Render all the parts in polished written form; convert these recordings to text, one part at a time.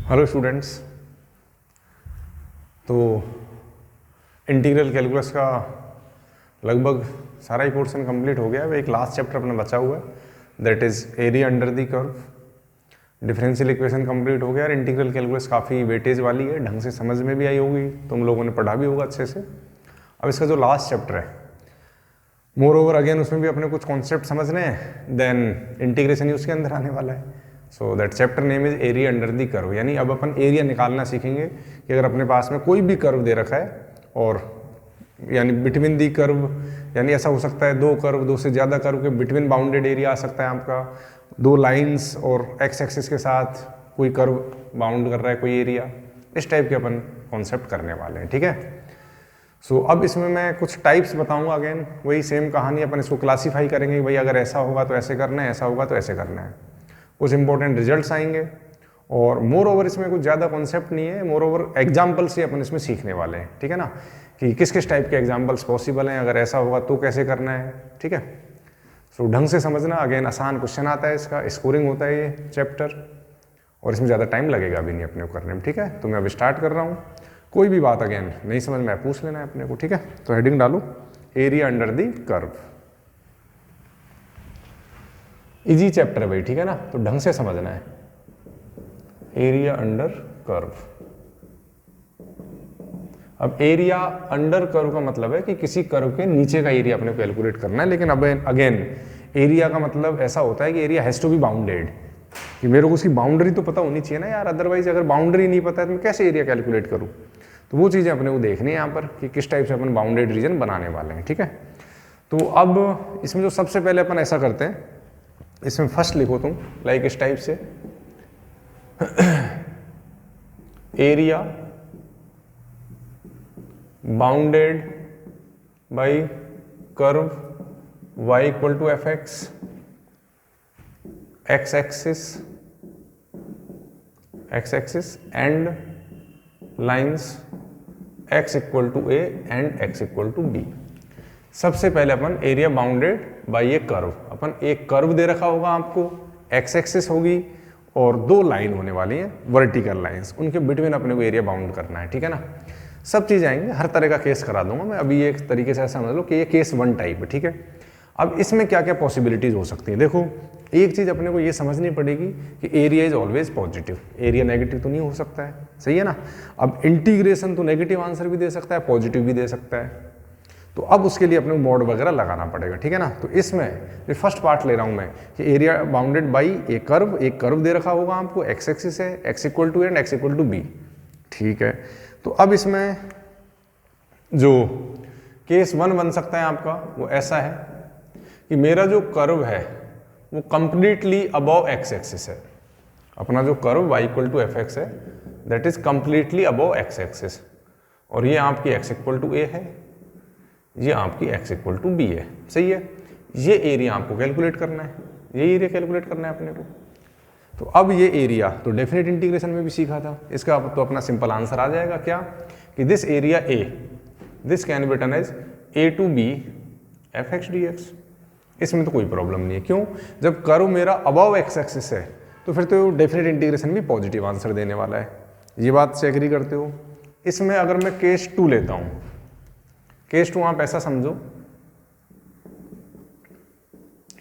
Hello students. तो integral calculus का लगभग सारा ही पोर्शन कंप्लीट हो गया है। एक लास्ट चैप्टर अपना बचा हुआ है, that is area under the curve. Differential equation complete हो गया और इंटीग्रल कैलकुलस काफ़ी वेटेज वाली है, ढंग से समझ में भी आई होगी, तुम लोगों ने पढ़ा भी होगा अच्छे से। अब इसका जो लास्ट चैप्टर है, मोर ओवर अगेन उसमें भी अपने कुछ कॉन्सेप्ट समझने हैं, देन इंटीग्रेशन ही उसके अंदर आने वाला है। So that chapter name is area under the curve. यानी अब अपन एरिया निकालना सीखेंगे कि अगर अपने पास में कोई भी कर्व दे रखा है और यानी बिटवीन दी कर्व, यानी ऐसा हो सकता है दो कर्व, दो से ज़्यादा कर्व के बिटवीन बाउंडेड एरिया आ सकता है आपका, दो लाइंस और एक्स एक्सिस के साथ कोई कर्व बाउंड कर रहा है कोई एरिया, इस टाइप के अपन कॉन्सेप्ट करने वाले हैं। ठीक है। सो अब इसमें मैं कुछ टाइप्स बताऊंगा, अगेन वही सेम कहानी, अपन इसको क्लासीफाई करेंगे कि भाई अगर ऐसा होगा तो ऐसे करना है, ऐसा होगा तो ऐसे करना है, कुछ इंपॉर्टेंट रिजल्ट्स आएंगे। और मोर ओवर इसमें कुछ ज़्यादा कॉन्सेप्ट नहीं है, मोर ओवर एग्जाम्पल से अपन इसमें सीखने वाले हैं। ठीक है ना, कि किस किस टाइप के एग्जाम्पल्स पॉसिबल हैं, अगर ऐसा होगा तो कैसे करना है। ठीक है। सो ढंग से समझना, अगेन आसान क्वेश्चन आता है, इसका स्कोरिंग होता है ये चैप्टर, और इसमें ज़्यादा टाइम लगेगा भी नहीं अपने को करने में। ठीक है। तो मैं अब स्टार्ट कर रहा हूँ, कोई भी बात अगेन नहीं समझ में पूछ लेना है अपने को। ठीक है। तो हेडिंग डालो area under the curve. Easy chapter है भाई, ठीक है ना, तो ढंग से समझना है। Area under curve. अब एरिया अंडर कर्व का मतलब है कि किसी कर्व के नीचे का एरिया अपने को कैलकुलेट करना है। लेकिन अब अगेन एरिया का मतलब ऐसा होता है कि area has to be bounded, कि मेरे को उसकी बाउंड्री तो पता होनी चाहिए ना यार, अदरवाइज अगर बाउंड्री नहीं पता है तो मैं कैसे एरिया कैलकुलेट करूं। तो वो चीज़ें अपने को देखनी है यहाँ पर कि किस टाइप से अपन बाउंडेड रीजन बनाने वाले हैं। ठीक है। तो अब इसमें जो सबसे पहले अपन ऐसा करते हैं, इसमें फर्स्ट लिखो तुम लाइक इस टाइप से, area bounded by curve y equal to F X, x axis and lines x equal to a and x equal to b। सबसे पहले अपन एरिया बाउंडेड बाय ये कर्व, अपन एक कर्व दे रखा होगा आपको, x एक्सिस होगी और दो लाइन होने वाली हैं वर्टिकल लाइंस, उनके बिटवीन अपने को एरिया बाउंड करना है। ठीक है ना। सब चीज़ आएंगे, हर तरह का केस करा दूंगा मैं। अभी एक तरीके से ऐसा समझ लो कि ये केस वन टाइप है। ठीक है। अब इसमें क्या क्या पॉसिबिलिटीज हो सकती हैं, देखो एक चीज़ अपने को ये समझनी पड़ेगी कि area is always positive, area negative तो नहीं हो सकता है। सही है ना। अब इंटीग्रेशन तो नेगेटिव आंसर भी दे सकता है, पॉजिटिव भी दे सकता है, तो अब उसके लिए अपने को मॉड वगैरह लगाना पड़ेगा। ठीक है ना। तो इसमें फर्स्ट पार्ट ले रहा हूं मैं कि एरिया बाउंडेड बाई एक कर्व दे रखा होगा आपको, एक्स एक्सिस है, X equal to and x equal to B. ठीक है। तो अब इसमें जो केस वन बन सकता है आपका वो ऐसा है कि मेरा जो कर्व है वो कंप्लीटली अबव एक्स एक्सिस है। अपना जो curve y equal to F x है that is completely above X axis, और ये आपकी x इक्वल टू ए है, ये आपकी x इक्वल टू बी है। सही है। ये एरिया आपको कैलकुलेट करना है, ये एरिया कैलकुलेट करना है अपने को। तो अब ये एरिया तो डेफिनेट इंटीग्रेशन में भी सीखा था, इसका तो अपना सिंपल आंसर आ जाएगा क्या, कि this area A, this can be written as A to B F x D X. इसमें तो कोई प्रॉब्लम नहीं है, क्यों, जब कर्व मेरा अबव एक्स एक्सिस है तो फिर तो डेफिनेट इंटीग्रेशन भी पॉजिटिव आंसर देने वाला है। ये बात से एग्री करते हो। इसमें अगर मैं केस टू लेता हूं, केस टू आप ऐसा समझो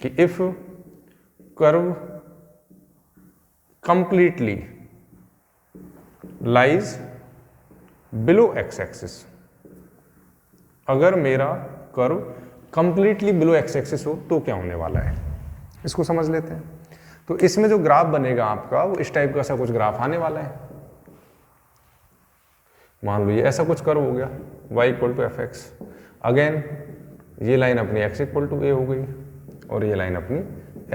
कि if curve completely lies below X axis, अगर मेरा curve completely below X axis हो तो क्या होने वाला है, इसको समझ लेते हैं। तो इसमें जो ग्राफ बनेगा आपका वो इस टाइप का ऐसा कुछ ग्राफ आने वाला है। मान लो ये ऐसा कुछ कर्व हो गया y equal to F x, again ये लाइन अपनी x इक्वल टू ए हो गई और ये लाइन अपनी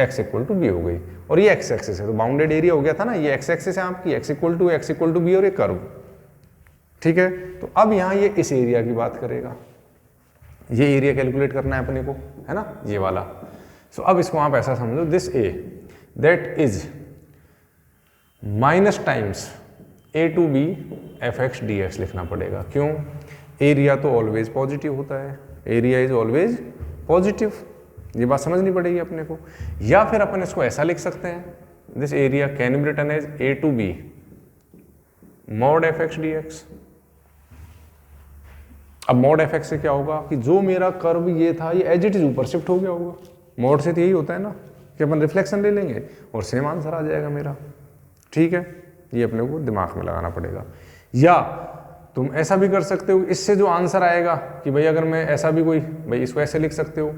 x इक्वल टू बी हो गई, और ये x एक्सिस है तो बाउंडेड एरिया हो गया था ना, ये x एक्सिस है आपकी, x इक्वल टू बी और ये कर्व। ठीक है। तो अब यहाँ ये इस एरिया की बात करेगा, ये एरिया कैलकुलेट करना है अपने को, है ना, ये वाला। सो अब इसको आप ऐसा समझो, this A that is minus times A to B F x D X लिखना पड़ेगा। क्यों, एरिया तो ऑलवेज पॉजिटिव होता है, एरिया इज ऑलवेज पॉजिटिव, ये बात समझनी पड़ेगी अपने को। या फिर अपन इसको ऐसा लिख सकते हैं, this area can be written as A to B mod F x D X. अब मॉड एफ एक्स से क्या होगा कि जो मेरा कर्व ये था ये एज इट इज ऊपर शिफ्ट हो गया होगा। मॉड से तो यही होता है ना कि अपन रिफ्लेक्शन ले लेंगे और सेम आंसर आ जाएगा मेरा। ठीक है, ये अपने को दिमाग में लगाना पड़ेगा। या तुम ऐसा भी कर सकते हो, इससे जो आंसर आएगा कि भाई अगर मैं ऐसा भी कोई भाई इसको ऐसे लिख सकते हो,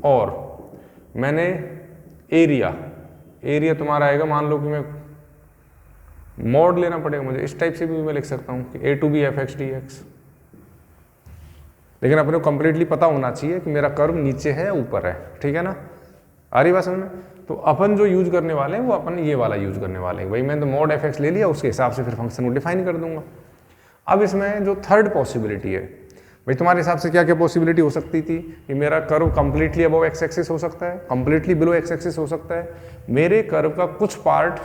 और मैंने एरिया तुम्हारा आएगा, मान लो कि मैं मॉड लेना पड़ेगा मुझे, इस टाइप से भी मैं लिख सकता हूँ कि A to B F x D X. लेकिन अपने को कंप्लीटली पता होना चाहिए कि मेरा कर्व नीचे है या ऊपर है। ठीक है ना, आ रही बात समझ में? तो अपन जो यूज करने वाले हैं वो अपन ये वाला यूज करने वाले हैं। भाई मैंने तो मॉड एफ एक्स ले लिया, उसके हिसाब से फिर फंक्शन को डिफाइन कर दूंगा। अब इसमें जो थर्ड पॉसिबिलिटी है, भाई तुम्हारे हिसाब से क्या क्या पॉसिबिलिटी हो सकती थी कि मेरा curve completely above X axis हो सकता है, कंप्लीटली बिलो एक्स एक्सिस हो सकता है, मेरे कर्व का कुछ पार्ट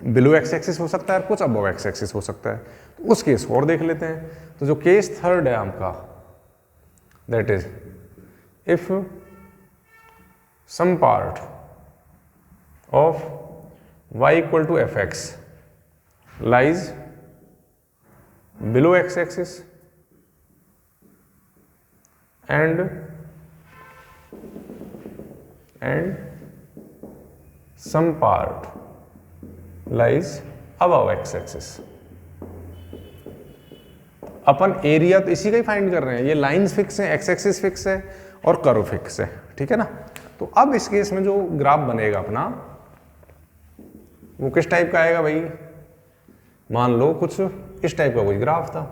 बिलो एक्स एक्सिस हो सकता है और कुछ अबव एक्स एक्सिस हो सकता है। तो उस केस को और देख लेते हैं। तो जो केस थर्ड है आपका, that is if some part of y equal to F x lies below X axis and some part lies above x axis। अपन एरिया तो इसी का ही फाइंड कर रहे हैं, ये लाइंस फिक्स है, एक्स एक्सिस फिक्स है और कर्व फिक्स है। ठीक है ना, तो अब इस केस में जो ग्राफ बनेगा अपना वो किस टाइप का आएगा भाई? मान लो कुछ इस टाइप का कोई ग्राफ था,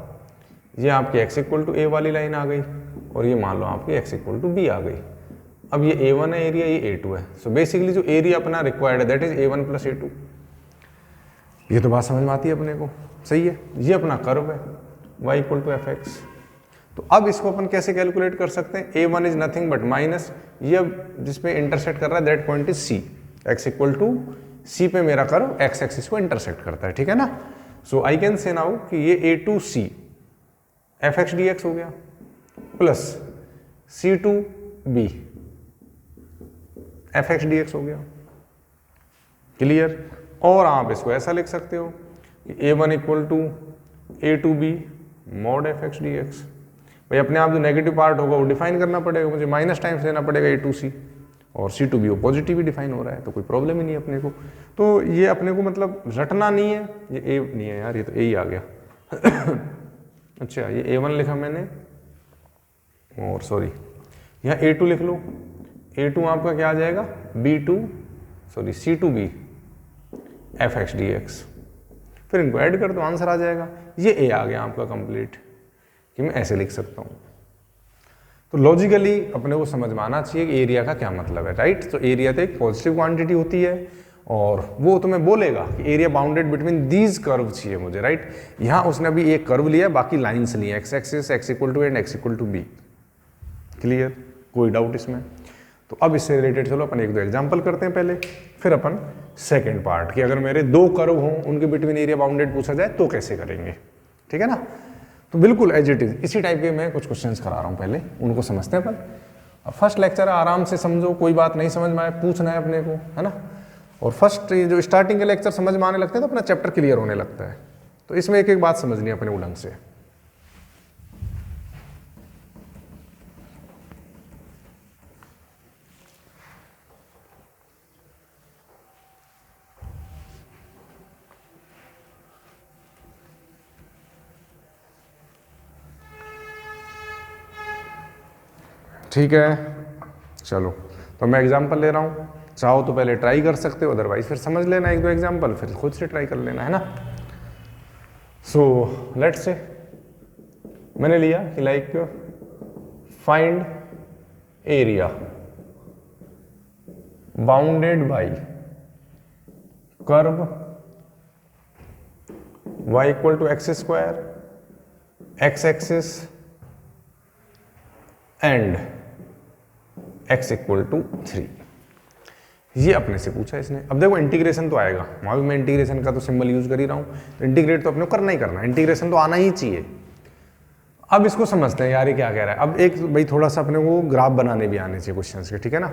ये आपकी x इक्वल टू ए वाली लाइन आ गई और ये मान लो आपकी x इक्वल टू बी आ गई। अब ये A1 है एरिया, ये A2 है। सो बेसिकली जो एरिया अपना रिक्वायर्ड है that is A1 plus A2। ये तो बात समझ में आती है अपने को, सही है। ये अपना कर्व है y equal to F X. तो अब इसको अपन कैसे कैलकुलेट कर सकते हैं? A1 is nothing but minus ये जिसपे इंटरसेक्ट कर रहा है that point is C। x equal to C पे मेरा कर्व x एक्सिस को इंटरसेक्ट करता है। ठीक है ना, सो आई कैन से नाउ कि ये A2C F x D x हो गया plus C2B F x D x हो गया। क्लियर? और आप इसको ऐसा लिख सकते हो कि A1 equal to A2B mod F x D X. भाई अपने आप जो नेगेटिव पार्ट होगा वो डिफाइन करना पड़ेगा, मुझे माइनस टाइम्स लेना पड़ेगा A2C, और C2B वो पॉजिटिव ही डिफाइन हो रहा है, तो कोई प्रॉब्लम ही नहीं है अपने को। तो ये अपने को मतलब रटना नहीं है, ये A नहीं है यार, ये तो A ही आ गया। अच्छा, ये A1 लिखा मैंने, और सॉरी यहाँ A2 लिख लो। A2 आपका क्या आ जाएगा? C2B F x D x. फिर इनको ऐड कर दो, आंसर आ जाएगा। ये A आ गया आपका कंप्लीट, कि मैं ऐसे लिख सकता हूँ। तो लॉजिकली अपने को समझ में आना चाहिए कि एरिया का क्या मतलब है, राइट? तो एरिया तो एक पॉजिटिव क्वांटिटी होती है और वो तुम्हें बोलेगा कि area bounded between these curve चाहिए मुझे, राइट? यहाँ उसने अभी एक कर्व लिया, बाकी लाइन्स ली, X axis, X equal to and x equal to B. Clear? कोई डाउट इसमें? तो अब इससे रिलेटेड चलो अपन एक दो एग्जांपल करते हैं पहले, फिर अपन सेकंड पार्ट कि अगर मेरे दो कर्व हों उनके बिटवीन एरिया बाउंडेड पूछा जाए तो कैसे करेंगे। ठीक है ना? तो बिल्कुल एज इट इज इसी टाइप के मैं कुछ क्वेश्चंस करा रहा हूँ, पहले उनको समझते हैं अपन। फर्स्ट लेक्चर है, आराम से समझो, कोई बात नहीं समझ में आए पूछना है अपने को, है ना? और फर्स्ट जो स्टार्टिंग के लेक्चर समझ में आने लगते हैं तो अपना चैप्टर क्लियर होने लगता है। तो इसमें एक एक बात समझनी है अपने को ढंग से। ठीक है, चलो तो मैं एग्जांपल ले रहा हूँ, चाहो तो पहले ट्राई कर सकते हो, अदरवाइज फिर समझ लेना एक दो एग्जांपल, फिर खुद से ट्राई कर लेना, है ना? सो लेट्स से मैंने लिया कि like find area bounded by curve y equal to X square X axis and x equal to 3। ये अपने से पूछा इसने। अब देखो इंटीग्रेशन तो आएगा, वहां भी मैं इंटीग्रेशन का तो सिंबल यूज कर ही रहा हूं, तो इंटीग्रेट तो अपने को करना ही करना, इंटीग्रेशन तो आना ही चाहिए। अब इसको समझते हैं यार ये क्या कह रहा है। अब एक भाई थोड़ा सा अपने को ग्राफ बनाने भी आने चाहिए क्वेश्चंस के, ठीक है ना?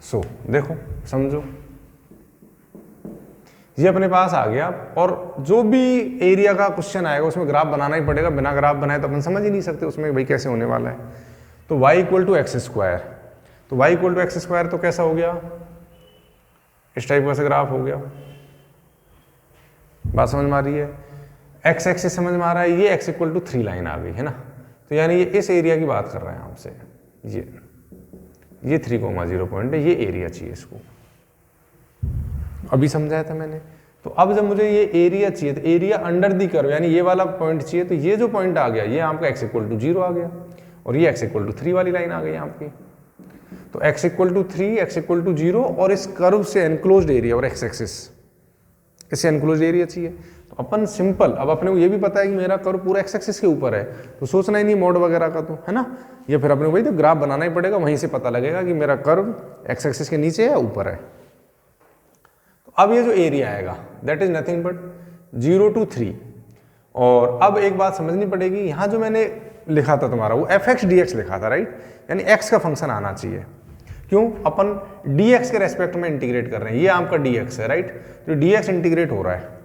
सो देखो समझो, ये अपने पास आ गया, और जो भी एरिया का क्वेश्चन आएगा उसमें ग्राफ बनाना ही पड़ेगा, बिना ग्राफ बनाए तो अपन समझ ही नहीं सकते उसमें भाई कैसे होने वाला है। तो y equal to X square, तो y equal to X square तो कैसा हो गया, इस टाइप का से ग्राफ हो गया। बात समझ में आ रही है, एक्स एक्सिस समझ में आ रहा है, ये x इक्वल टू 3 लाइन आ गई है ना, तो यानी ये इस एरिया की बात कर रहे हैं आपसे, ये 3,0 पॉइंट है, ये एरिया चाहिए इसको, अभी समझाया था मैंने। तो अब जब मुझे ये एरिया चाहिए, तो एरिया अंडर दी कर्व यानी ये वाला पॉइंट चाहिए, तो ये जो पॉइंट आ गया ये आपका x इक्वल टू 0 आ गया, और ये x इक्वल टू 3 वाली लाइन आ गई आपकी। तो x equal to 3, x equal to 0, और इस कर्व से एनक्लोज्ड एरिया और x एक्सिस, इससे एनक्लोज्ड एरिया चाहिए। तो अपन सिंपल, अब अपने को ये भी पता है कि मेरा कर्व पूरा x एक्सिस के ऊपर है, तो सोचना ही नहीं मोड वगैरह का, तो है ना, ये फिर अपने को वही तो ग्राफ बनाना ही पड़ेगा, वहीं से पता लगेगा कि मेरा कर्व x एक्सिस के नीचे है ऊपर है। तो अब ये जो एरिया आएगा that is nothing but 0 to 3, और अब एक बात समझनी पड़ेगी, यहाँ जो मैंने लिखा था तुम्हारा वो fx dx लिखा था, राइट, यानी x का फंक्शन आना चाहिए। क्यों, अपन dx के रेस्पेक्ट में इंटीग्रेट कर रहे हैं, ये आपका dx है, राइट, तो dx इंटीग्रेट हो रहा है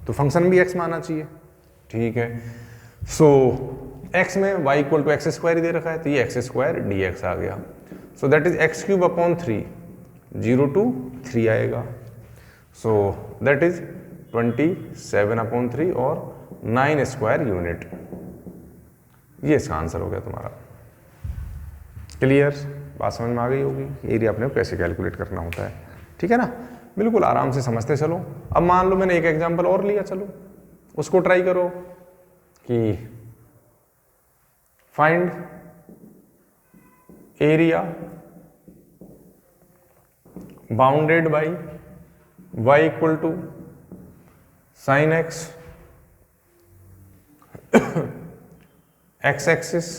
तो फंक्शन भी x में आना चाहिए, ठीक है। सो x में y equal to X square दे रखा है, तो ये एक्स स्क्वायर dx आ गया। So that is x cube upon 3, 0 to 3 आएगा। सो दैट इज 27 अपॉन 3 और 9 स्क्वायर यूनिट, ये इसका आंसर हो गया तुम्हारा। क्लियर, बात समझ में आ गई होगी, एरिया अपने को कैसे कैलकुलेट करना होता है, ठीक है ना, बिल्कुल आराम से समझते चलो। अब मान लो मैंने एक एग्जांपल और लिया, चलो उसको ट्राई करो कि find area bounded by y equal to sine x x axis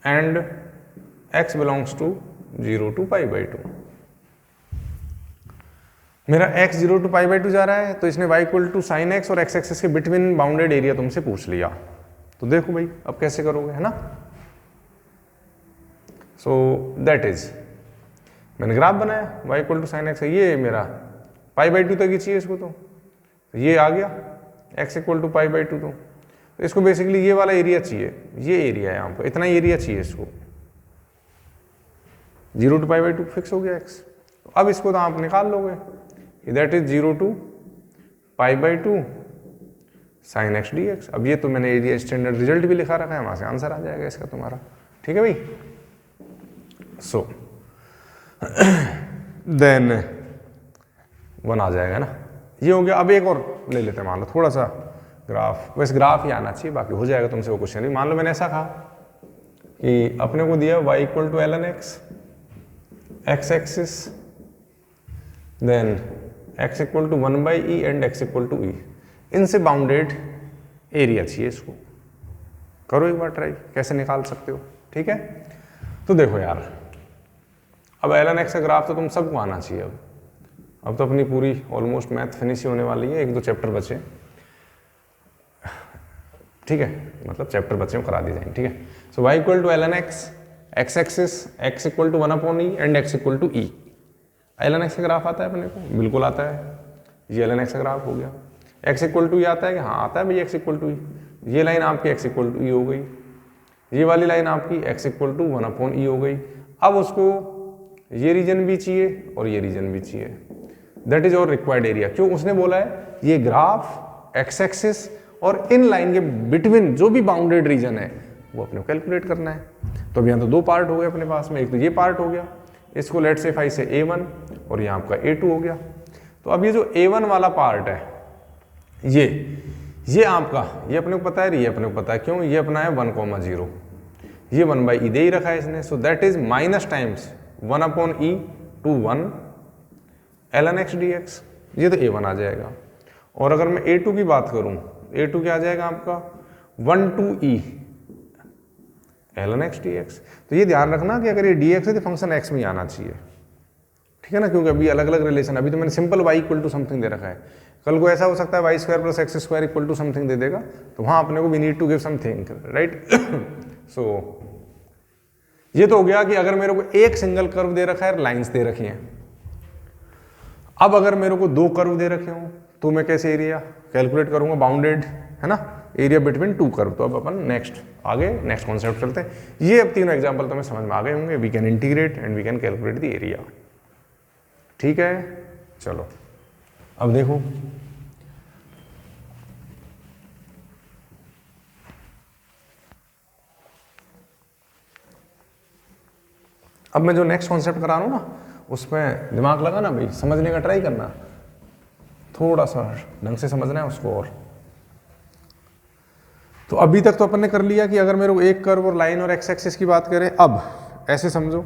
and x belongs to 0 to π/2। मेरा x 0 to π/2 जा रहा है, तो इसने y equal to sine x और x एक्सिस के बिटवीन बाउंडेड एरिया तुमसे पूछ लिया, तो देखो भाई अब कैसे करोगे, है ना। सो दैट इज, मैंने ग्राफ बनाया y equal to sine x है, ये मेरा π/2 तक ही चाहिए इसको, तो ये आ गया x इक्वल टू π/2, तो इसको बेसिकली ये वाला एरिया चाहिए, ये एरिया है यहाँ पर, इतना एरिया चाहिए इसको, 0 to π/2 फिक्स हो गया x। तो अब इसको तो आप निकाल लोगे, that is 0 to π/2 sine x dx। अब ये तो मैंने एरिया स्टैंडर्ड रिजल्ट भी लिखा रखा है, वहां से आंसर आ जाएगा इसका तुम्हारा, ठीक है भाई। सो देन 1 आ जाएगा ना, ये हो गया। अब एक और ले लेते हैं, मान लो थोड़ा सा ग्राफ, वैसे ग्राफ ही आना चाहिए, बाकी हो जाएगा तुमसे वो क्वेश्चन भी। मान लो मैंने ऐसा कहा कि अपने को दिया y equal to ln x, x axis, then x equal to 1/e and x equal to e, इनसे बाउंडेड एरिया चाहिए इसको। करो एक बार ट्राई, कैसे निकाल सकते हो, ठीक है। तो देखो यार, अब ln x का ग्राफ तो तुम सबको आना चाहिए। अब तो अपनी पूरी ऑलमोस्ट मैथ फिनिश ही होने वाली है, 1-2 चैप्टर बचे, ठीक है, मतलब चैप्टर बच्चे में करा दी जाएंगे, ठीक है। So y equal to ln x, x axis, x equal to 1/e and x equal to e। ln x का ग्राफ आता है अपने को, बिल्कुल आता है, ये ln x का ग्राफ हो गया। x इक्वल टू e आता है कि हाँ आता है भाई, x इक्वल टू e, ये लाइन आपकी x इक्वल टू e हो गई, ये वाली लाइन आपकी x इक्वल टू 1/e हो गई। अब उसको ये रीजन भी चाहिए और ये रीजन भी चाहिए, दैट इज और रिक्वायर्ड एरिया। क्यों, उसने बोला है ये ग्राफ x एक्सिस और इन लाइन के बिटवीन जो भी बाउंडेड रीजन है वो अपने को कैलकुलेट करना है। तो अब यहाँ तो 2 पार्ट हो गए अपने पास में, एक तो ये पार्ट हो गया, इसको लेट से फाई से a1 और यहाँ आपका a2 हो गया। तो अब ये जो a1 वाला पार्ट है, ये आपका, ये अपने को पता है, ये अपने को पता है, क्यों, ये अपना है 1,0, ये 1/e दे ही रखा है इसने। So that is minus times 1/e to 1 ln x dx, ये तो a1 आ जाएगा। और अगर मैं a2 की बात करूं, a2 क्या आ जाएगा आपका 1/2e ln x dx। तो ये ध्यान रखना कि अगर ये dx है तो फंक्शन x में ही आना चाहिए, ठीक है ना, क्योंकि अभी अलग अलग रिलेशन, अभी तो मैंने simple y equal to something दे रखा है, कल को ऐसा हो सकता है y² + x² equal to something दे देगा, तो वहां अपने को we need to give something, right. So ये तो हो गया कि अगर मेरे को एक सिंगल कर्व दे रखा है, लाइंस दे रखी हैं। अब अगर मेरे को दो कर्व दे रखे हो तो मैं कैसे एरिया कैलकुलेट करूंगा, बाउंडेड है ना, एरिया बिटवीन टू कर्व। तो अब अपन नेक्स्ट कॉन्सेप्ट चलते हैं। ये अब तीनों एग्जांपल तुम्हें समझ में आ गए होंगे। We can integrate and we can calculate the area. ठीक है, चलो अब देखो, अब मैं जो नेक्स्ट कॉन्सेप्ट करा रहा हूं ना, उसमें दिमाग लगाना भाई, समझने का ट्राई करना, थोड़ा सा ढंग से समझना है उसको। और तो अभी तक तो अपन ने कर लिया कि अगर मेरे को एक कर्व और लाइन और एक्स एक्सिस की बात करें, अब ऐसे समझो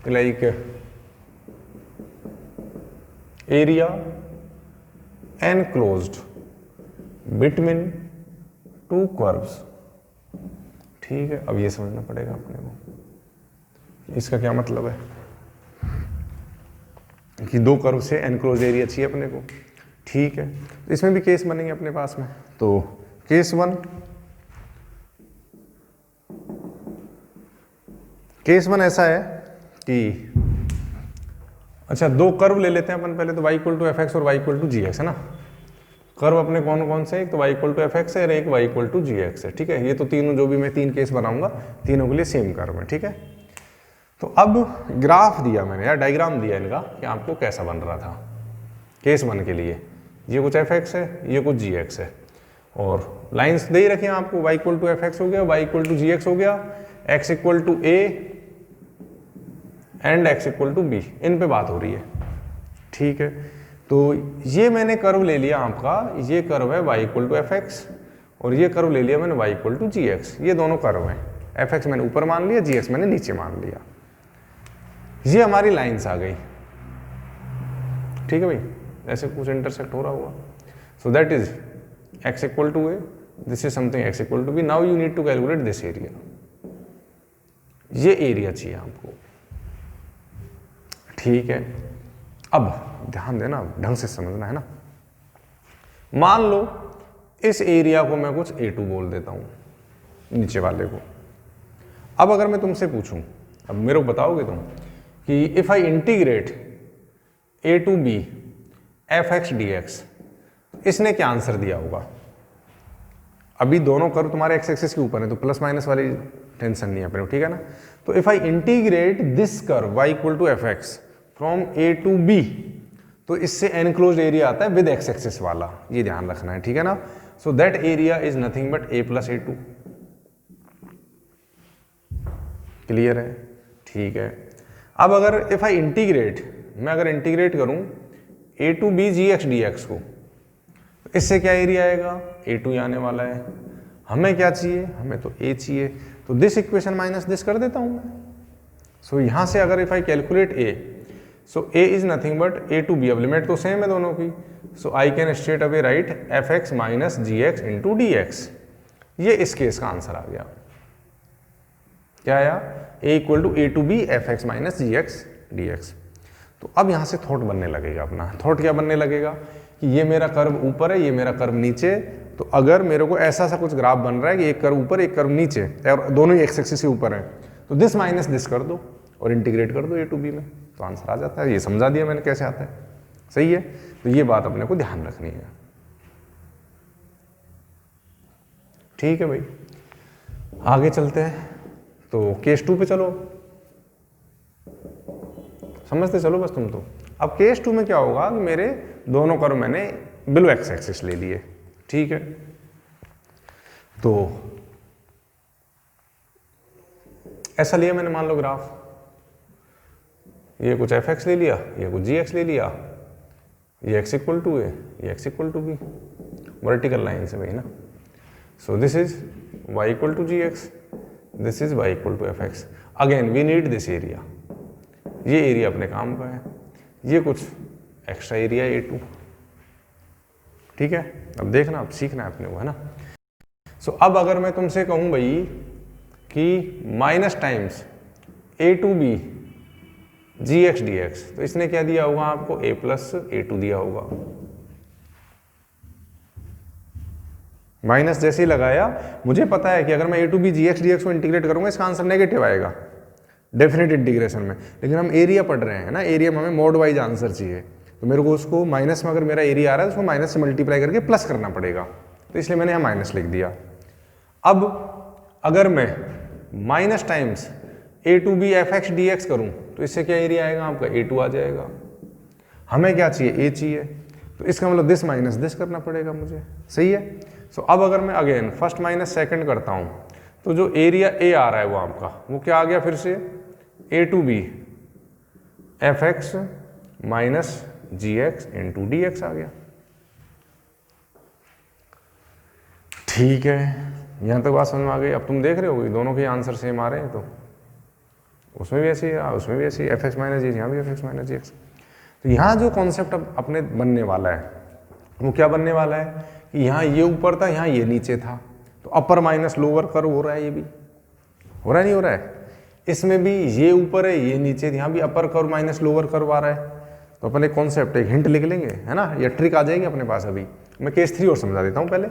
like area enclosed between two curves. ठीक है, अब ये समझना पड़ेगा अपने को इसका क्या मतलब है कि दो कर्व से एनक्लोज एरिया चाहिए अपने को। ठीक है, इसमें भी केस बनेंगे अपने पास में। तो केस वन ऐसा है कि अच्छा, दो कर्व ले लेते हैं अपन पहले। तो y equal to F x और y equal to ji x है ना। कर्व अपने कौन कौन से, एक तो y equal to F x है और एक y equal to ji x है। ठीक है, ये तो तीनों जो भी मैं तीन केस बनाऊंगा, तीनों के लिए सेम कर्व है। ठीक है, तो अब ग्राफ दिया मैंने या डायग्राम दिया इनका कि आपको कैसा बन रहा था केस वन के लिए। ये कुछ एफ एक्स है, ये कुछ जी एक्स है, और लाइन्स दे ही रखे हैं आपको। y equal to F X हो गया, y equal to ji X हो गया, x equal to A and x equal to B, इन पे बात हो रही है। ठीक है, तो ये मैंने कर्व ले लिया आपका, ये कर्व है y equal to F x और ये कर्व ले लिया मैंने y equal to ji X. ये दोनों कर्व हैं, एफ एक्स मैंने ऊपर मान लिया, जी एक्स मैंने नीचे मान लिया। ये हमारी लाइन्स आ गई। ठीक है भाई, ऐसे कुछ इंटरसेक्ट हो रहा हुआ। So that is x equal to A, this is something x equal to B. Now you need to calculate this area. ये एरिया चाहिए आपको। ठीक है, अब ध्यान देना, ढंग से समझना है ना। मान लो इस एरिया को मैं कुछ A2 बोल देता हूं, नीचे वाले को। अब अगर मैं तुमसे पूछूं, अब मेरे को बताओगे तुम कि if I integrate A to B F x D X, इसने क्या आंसर दिया होगा। अभी दोनों कर्व तुम्हारे एक्स एक्सिस के ऊपर है, तो प्लस माइनस वाली टेंशन नहीं है अपने को। ठीक है ना। तो if I integrate this curve y equal to F X from A to B, तो इससे एनक्लोज्ड एरिया आता है विद एक्स एक्सिस वाला, ये ध्यान रखना है। ठीक है ना। So that area is nothing but A plus A2। Clear है। ठीक है, अब अगर इफ आई इंटीग्रेट, मैं अगर इंटीग्रेट करूं A to B ji x D x को, इससे क्या एरिया आएगा, A2 आने वाला है। हमें क्या चाहिए, हमें तो A चाहिए। तो दिस इक्वेशन माइनस दिस कर देता हूं मैं। सो यहां से अगर if I calculate A, so A is nothing but A to B। अब लिमिट तो सेम है दोनों की। So I can straight away write F x minus ji X into D X. ये इस केस का आंसर आ गया। क्या आया, A equal to A to B F x minus ji x D x. तो अब यहां से थॉट बनने लगेगा अपना। थॉट क्या बनने लगेगा कि ये मेरा कर्व ऊपर है, ये मेरा कर्व नीचे। तो अगर मेरे को ऐसा सा कुछ ग्राफ बन रहा है कि एक कर्व ऊपर एक कर्व नीचे और दोनों ही एक्स एक्सिस के ऊपर है, तो दिस माइनस दिस कर दो और इंटीग्रेट कर दो A टू B में, तो आंसर आ जाता है। ये समझा दिया मैंने कैसे आता है। सही है, तो ये बात अपने को ध्यान रखनी है। ठीक है भाई, आगे चलते हैं। तो केस 2 पे चलो, समझते चलो बस तुम तो। अब केस 2 में क्या होगा कि मेरे दोनों कर्व मैंने बिलो एक्स एक्सिस ले लिए। ठीक है, तो ऐसा लिया मैंने, मान लो ग्राफ, ये कुछ एफ एक्स ले लिया, ये कुछ जी एक्स ले लिया, ये एक्स इक्वल टू ए, ये x equal to b, vertical line से भाई ना। So this is y equal to ji x, this is y equal to F x. Again we need this area. ये area अपने काम का है, ये कुछ एक्स्ट्रा एरिया A2। ठीक है, अब देखना, अब सीखना है अपने को, है ना। सो अब अगर मैं तुमसे कहूं भाई कि minus times A to B ji x D x, तो इसने क्या दिया होगा आपको, A प्लस A2 दिया होगा। माइनस जैसे ही लगाया, मुझे पता है कि अगर मैं A to B ji x D x को इंटीग्रेट करूंगा, इसका आंसर नेगेटिव आएगा डेफिनेट इंटीग्रेशन में। लेकिन हम एरिया पढ़ रहे हैं ना, एरिया में हमें मोड वाइज आंसर चाहिए। तो मेरे को उसको माइनस में, अगर मेरा एरिया आ रहा है तो उसको माइनस से मल्टीप्लाई करके प्लस करना पड़ेगा, तो इसलिए मैंने यहाँ माइनस लिख दिया। अब अगर मैं minus times A to B F x D x करूँ तो इससे क्या एरिया आएगा आपका, A2 आ जाएगा। हमें क्या चाहिए, A चाहिए, तो इसका मतलब दिस माइनस दिस करना पड़ेगा मुझे, सही है। सो अब अगर मैं अगेन फर्स्ट माइनस सेकंड करता हूँ तो जो एरिया A आ रहा है वो आपका, वो क्या आ गया फिर से, A2B एफ एक्स माइनस जी एक्स इंटू डी एक्स आ गया। ठीक है, यहाँ तक बात समझ में आ गई। अब तुम देख रहे हो दोनों के आंसर सेम आ रहे हैं, तो उसमें भी ऐसे ही है, उसमें भी ऐसे ही, एफ एक्स माइनस जी, यहाँ भी एफ एक्स माइनस जी एक्स। तो यहाँ जो कॉन्सेप्ट अब अपने बनने वाला है वो क्या बनने वाला है कि यहाँ ये ऊपर था, यहाँ ये नीचे था, तो अपर माइनस लोअर कर्व हो रहा है, ये भी हो रहा है नहीं हो रहा है। इसमें भी ये ऊपर है ये नीचे, यहाँ भी upper curve minus lower curve आ रहा है। तो अपन एक कॉन्सेप्ट, एक हिंट लिख लेंगे, है ना, या ट्रिक आ जाएगी अपने पास। अभी मैं केस 3 और समझा देता हूँ पहले।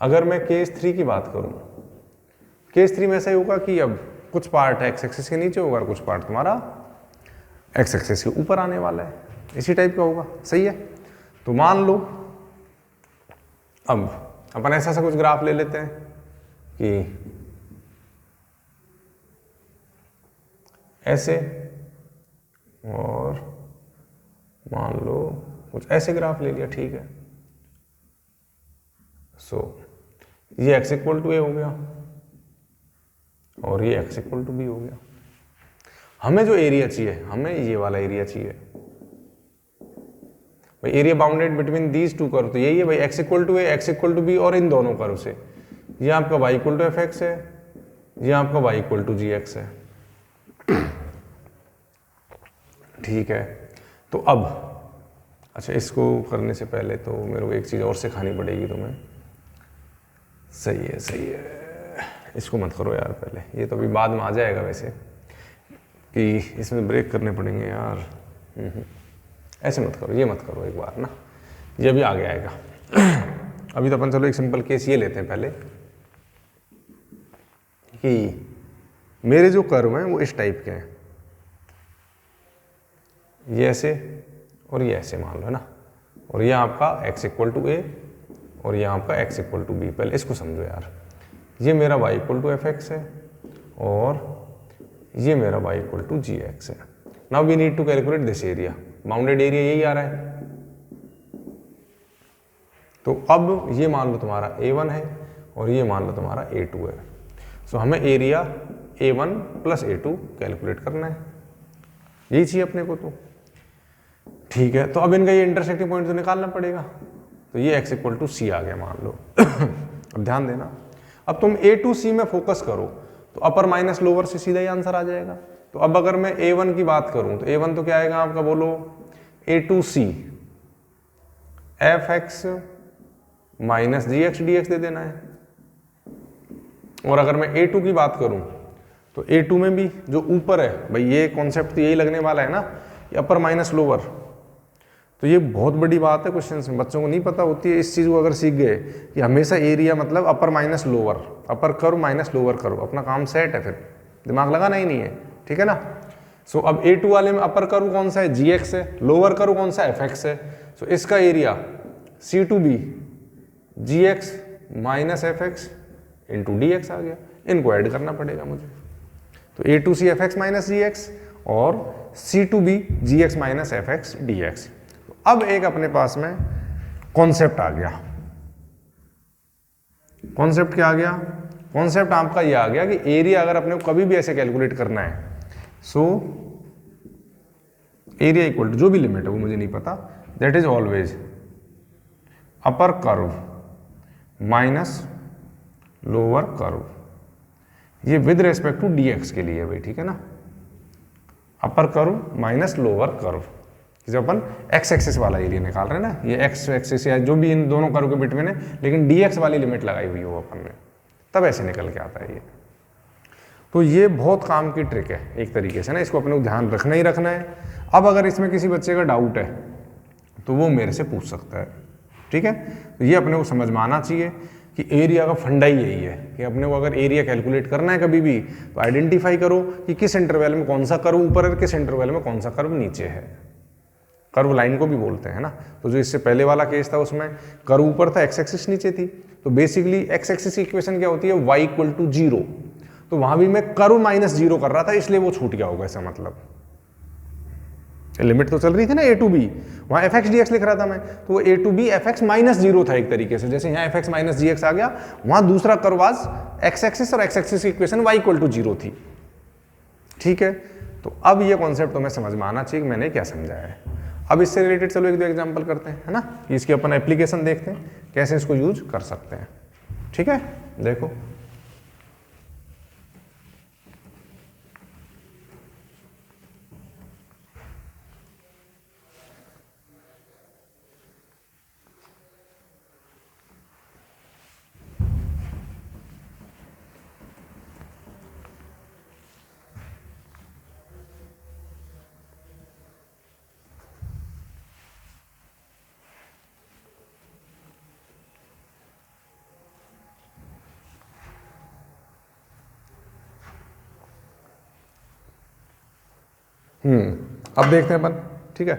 अगर मैं केस 3 की बात करूँ, केस 3 में ऐसा ही होगा कि अब कुछ पार्ट एक्स एक्सिस के नीचे होगा और कुछ पार्ट तुम्हारा एक्स एक्सिस के ऊपर आने वाला है, इसी टाइप का होगा, सही है। तो मान लो अब अपन ऐसा सा कुछ ग्राफ ले लेते हैं कि ऐसे, और मान लो कुछ ऐसे ग्राफ ले लिया, ठीक है। ये x इक्वल टू ए हो गया और ये x इक्वल टू बी हो गया। हमें जो एरिया चाहिए, हमें ये वाला एरिया चाहिए भाई, area bounded between these two curve, तो यही है भाई, x equal to a, x equal to b, और इन दोनों कर्व से ये आपका y equal to F x है, ये आपका y equal to ji x है, ठीक है। तो अब अच्छा, इसको करने से पहले तो मेरे को एक चीज़ और सिखानी पड़ेगी तुम्हें। सही है सही है, इसको मत करो यार पहले, ये तो अभी बाद में आ जाएगा वैसे, कि इसमें ब्रेक करने पड़ेंगे यार। ऐसे मत करो, ये मत करो एक बार ना, ये भी आगे आएगा। अभी तो अपन चलो एक सिंपल केस ये लेते हैं पहले, कि मेरे जो कर्व हैं वो इस टाइप के हैं, ये ऐसे और ये ऐसे मान लो, है ना, और ये आपका x इक्वल टू ए और ये आपका x इक्वल टू बी। पहले इसको समझो यार, ये मेरा y equal to F x है और ये मेरा y equal to ji x है। Now we need to calculate this area, bounded area यही आ रहा है। तो अब ये मान लो तुम्हारा A1 है और ये मान लो तुम्हारा A2 है। सो हमें area A1 plus A2 calculate करना है, यही चाहिए अपने को। तो ठीक है, तो अब इनका ये इंटरसेक्टिंग पॉइंट तो निकालना पड़ेगा। तो ये x इक्वल टू सी आ गया मान लो। अब ध्यान देना, अब तुम A टू C में फोकस करो तो अपर माइनस लोअर से सीधा ही आंसर आ जाएगा। तो अब अगर मैं A1 की बात करूं तो A1 तो क्या आएगा आपका, बोलो, A2C एफ एक्स माइनस जी एक्स डी एक्स दे देना है। और अगर मैं A2 की बात करूं तो A2 में भी जो ऊपर है भाई, ये कॉन्सेप्ट तो यही लगने वाला है ना, ये अपर माइनस लोअर। तो ये बहुत बड़ी बात है क्वेश्चन में, बच्चों को नहीं पता होती है। इस चीज़ को अगर सीख गए कि हमेशा एरिया मतलब अपर माइनस लोअर, अपर कर्व माइनस लोअर कर्व, अपना काम सेट है, फिर दिमाग लगाना ही नहीं है, ठीक है ना। सो अब A2 वाले में अपर कर्व कौन सा है, जी एक्स है, लोअर कर्व कौन सा है, एफ एक्स है। सो इसका area C2B G X minus F X into D X आ गया। इनको ऐड करना पड़ेगा मुझे। तो A2C एफ एक्स माइनस जी एक्स और C2B G X minus F x D X. अब एक अपने पास में कॉन्सेप्ट आ गया। कॉन्सेप्ट क्या आ गया, कॉन्सेप्ट आपका ये आ गया कि एरिया अगर अपने को कभी भी ऐसे कैलकुलेट करना है, सो एरिया इक्वल टू जो भी लिमिट है वो मुझे नहीं पता, that is always upper curve minus lower curve, ये विद रेस्पेक्ट टू dx के लिए भाई, ठीक है ना। अपर कर्व माइनस लोअर कर्व, जब अपन x एक्सिस वाला एरिया निकाल रहे हैं ना, ये x एक्सिस या जो भी इन दोनों कर्व के बिटवीन है, लेकिन dx वाली लिमिट लगाई हुई हो अपन ने, तब ऐसे निकल के आता है ये। तो ये बहुत काम की ट्रिक है एक तरीके से ना, इसको अपने को ध्यान रखना ही रखना है। अब अगर इसमें किसी बच्चे का डाउट है तो वो मेरे से पूछ सकता है, ठीक है। तो ये अपने को समझ में आना चाहिए कि एरिया का फंडा ही यही है कि अपने को अगर एरिया कैलकुलेट करना है कभी भी तो आइडेंटिफाई करो कि किस इंटरवल में कौन सा कर्व ऊपर है, किस इंटरवल में कौन सा कर्व नीचे है। कर्व लाइन को भी बोलते हैं ना। तो जो इससे पहले वाला केस था उसमें कर्व ऊपर था, एक्स एक्सिस नीचे थी, तो बेसिकली एक्स एक्सिस की इक्वेशन क्या होती है, y इक्वल टू 0। तो वहां भी मैं कर्व माइनस 0 कर रहा था, इसलिए वो छूट गया होगा, ऐसा मतलब लिमिट तो चल रही थी ना a टू b, वहां एफ एक्स डी एक्स लिख रहा था मैं, तो वो a to b F x minus 0 था एक तरीके से। जैसे यहाँ एफ एक्स माइनस जी एक्स आ गया, वहां दूसरा कर्व आज एक्स एक्सिस और एक्स एक्सिस की इक्वेशन y इक्वल टू 0 थी। ठीक है, तो अब ये कॉन्सेप्ट तुम्हें समझ में आना चाहिए कि मैंने क्या समझाया है। अब इससे रिलेटेड चलो एक दो एग्जांपल करते हैं, है ना, कि इसकी अपन एप्लीकेशन देखते हैं कैसे इसको यूज कर सकते हैं। ठीक है, देखो अब देखते हैं अपन। ठीक है,